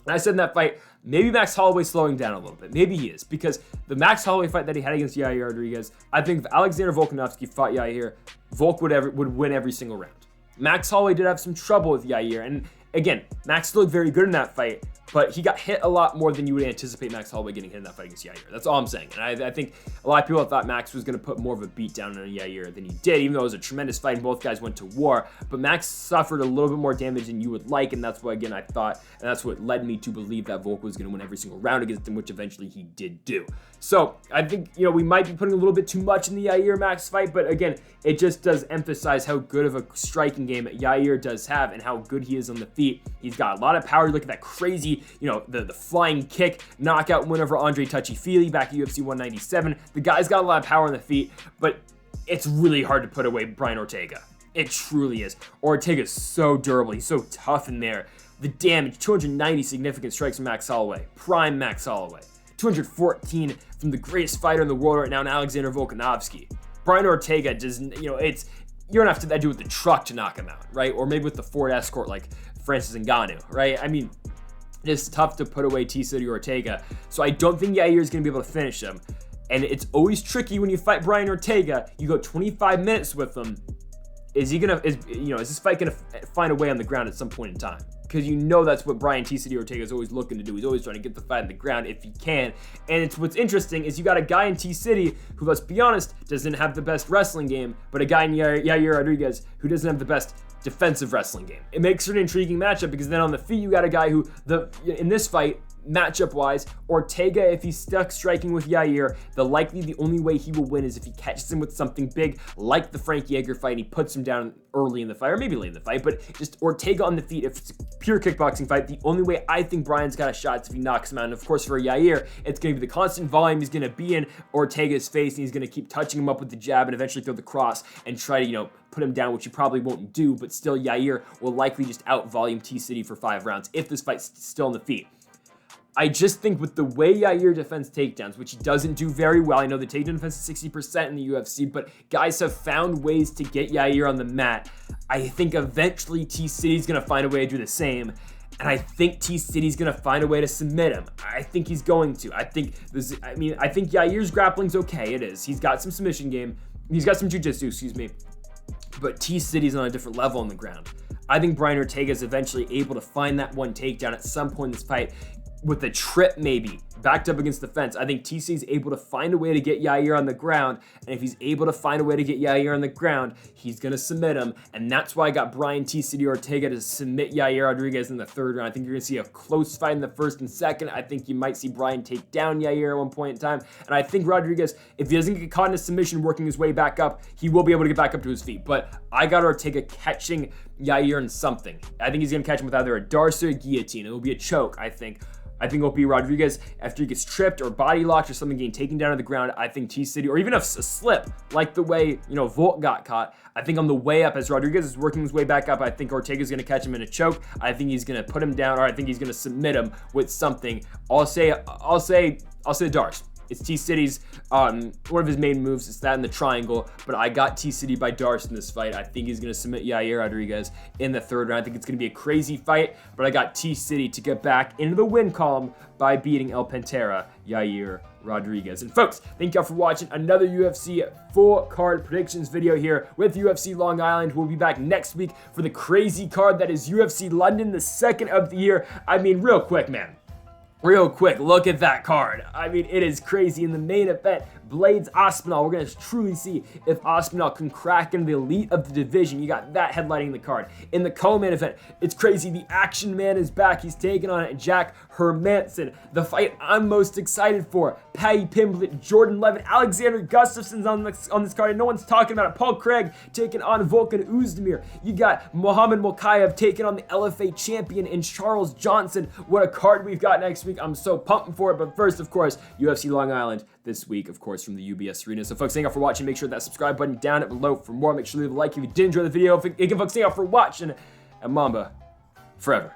And I said in that fight, maybe Max Holloway's slowing down a little bit. Maybe he is, because the Max Holloway fight that he had against Yair Rodriguez, I think if Alexander Volkanovski fought Yair, Volk would win every single round. Max Holloway did have some trouble with Yair, and again, Max looked very good in that fight, but he got hit a lot more than you would anticipate Max Holloway getting hit in that fight against Yair. That's all I'm saying. And I think a lot of people thought Max was going to put more of a beat down on Yair than he did, even though it was a tremendous fight and both guys went to war. But Max suffered a little bit more damage than you would like, and that's why, again, I thought, and that's what led me to believe that Volk was going to win every single round against him, which eventually he did do. So I think, we might be putting a little bit too much in the Yair-Max fight, but again, it just does emphasize how good of a striking game Yair does have and how good he is on the feet. He's got a lot of power. Look at that crazy, the flying kick knockout win over Andre Touchy-Feely back at UFC 197. The guy's got a lot of power on the feet, but it's really hard to put away Brian Ortega. It truly is. Ortega's so durable. He's so tough in there. The damage, 290 significant strikes from Max Holloway. Prime Max Holloway. 214 from the greatest fighter in the world right now, Alexander Volkanovski. Brian Ortega doesn't, you don't have to do with the truck to knock him out, right? Or maybe with the Ford Escort like Francis Ngannou, right? I mean, it's tough to put away T-City Ortega. So I don't think Yair is going to be able to finish him. And it's always tricky when you fight Brian Ortega. You go 25 minutes with him. Is this fight going to find a way on the ground at some point in time? Because that's what Brian T-City Ortega is always looking to do. He's always trying to get the fight on the ground if he can. And what's interesting is you got a guy in T-City who, let's be honest, doesn't have the best wrestling game, but a guy in Yair Rodriguez who doesn't have the best defensive wrestling game. It makes it an intriguing matchup because then on the feet you got a guy who, in this fight, matchup-wise, Ortega, if he's stuck striking with Yair, the only way he will win is if he catches him with something big, like the Frankie Edgar fight, and he puts him down early in the fight, or maybe late in the fight, but just Ortega on the feet, if it's a pure kickboxing fight, the only way I think Brian's got a shot is if he knocks him out. And of course, for Yair, it's going to be the constant volume he's going to be in Ortega's face, and he's going to keep touching him up with the jab and eventually throw the cross and try to, put him down, which he probably won't do, but still Yair will likely just out-volume T-City for 5 rounds if this fight's still on the feet. I just think with the way Yair defends takedowns, which he doesn't do very well, I know the takedown defense is 60% in the UFC, but guys have found ways to get Yair on the mat. I think eventually T-City's going to find a way to do the same, and I think T-City's going to find a way to submit him. I think he's going to. I think Yair's grappling's okay, it is. He's got some submission game. He's got some jiu-jitsu, but T-City's on a different level on the ground. I think Brian Ortega is eventually able to find that one takedown at some point in this fight. with a trip maybe, backed up against the fence. I think TC is able to find a way to get Yair on the ground, and if he's able to find a way to get Yair on the ground, he's going to submit him, and that's why I got Brian T. City Ortega to submit Yair Rodriguez in the third round. I think you're going to see a close fight in the first and second. I think you might see Brian take down Yair at one point in time, and I think Rodriguez, if he doesn't get caught in a submission working his way back up, he will be able to get back up to his feet, but I got Ortega catching Yair in something. I think he's going to catch him with either a Darce or a guillotine. It will be a choke, I think. I think it'll be Rodriguez after he gets tripped or body locked or something, getting taken down to the ground. I think T-City, or even a slip, like the way, Volk got caught. I think on the way up, as Rodriguez is working his way back up, I think Ortega's going to catch him in a choke. I think he's going to put him down, or I think he's going to submit him with something. I'll say Darce. It's T-City's, one of his main moves. It's that in the triangle, but I got T-City by Darce in this fight. I think he's going to submit Yair Rodriguez in the third round. I think it's going to be a crazy fight, but I got T-City to get back into the win column by beating El Pantera, Yair Rodriguez. And folks, thank y'all for watching another UFC full card predictions video here with UFC Long Island. We'll be back next week for the crazy card that is UFC London, the second of the year. I mean, real quick, man. Real quick, look at that card. I mean, it is crazy. In the main event, Blades Aspinall. We're going to truly see if Aspinall can crack into the elite of the division. You got that headlining the card. In the co-main event, it's crazy. The Action Man is back. He's taking on Jack Hermanson. The fight I'm most excited for, Paddy Pimblett, Jordan Levin, Alexander Gustafsson's on this card, and no one's talking about it. Paul Craig taking on Volkan Oezdemir. You got Muhammad Mokaev taking on the LFA champion in Charles Johnson. What a card we've got next week. I'm so pumped for it. But first, of course, UFC Long Island this week, of course, from the UBS Arena. So folks, thank you all for watching. Make sure that subscribe button down below for more. Make sure to leave a like if you did enjoy the video. Again, folks, thank you all for watching. And Mamba forever.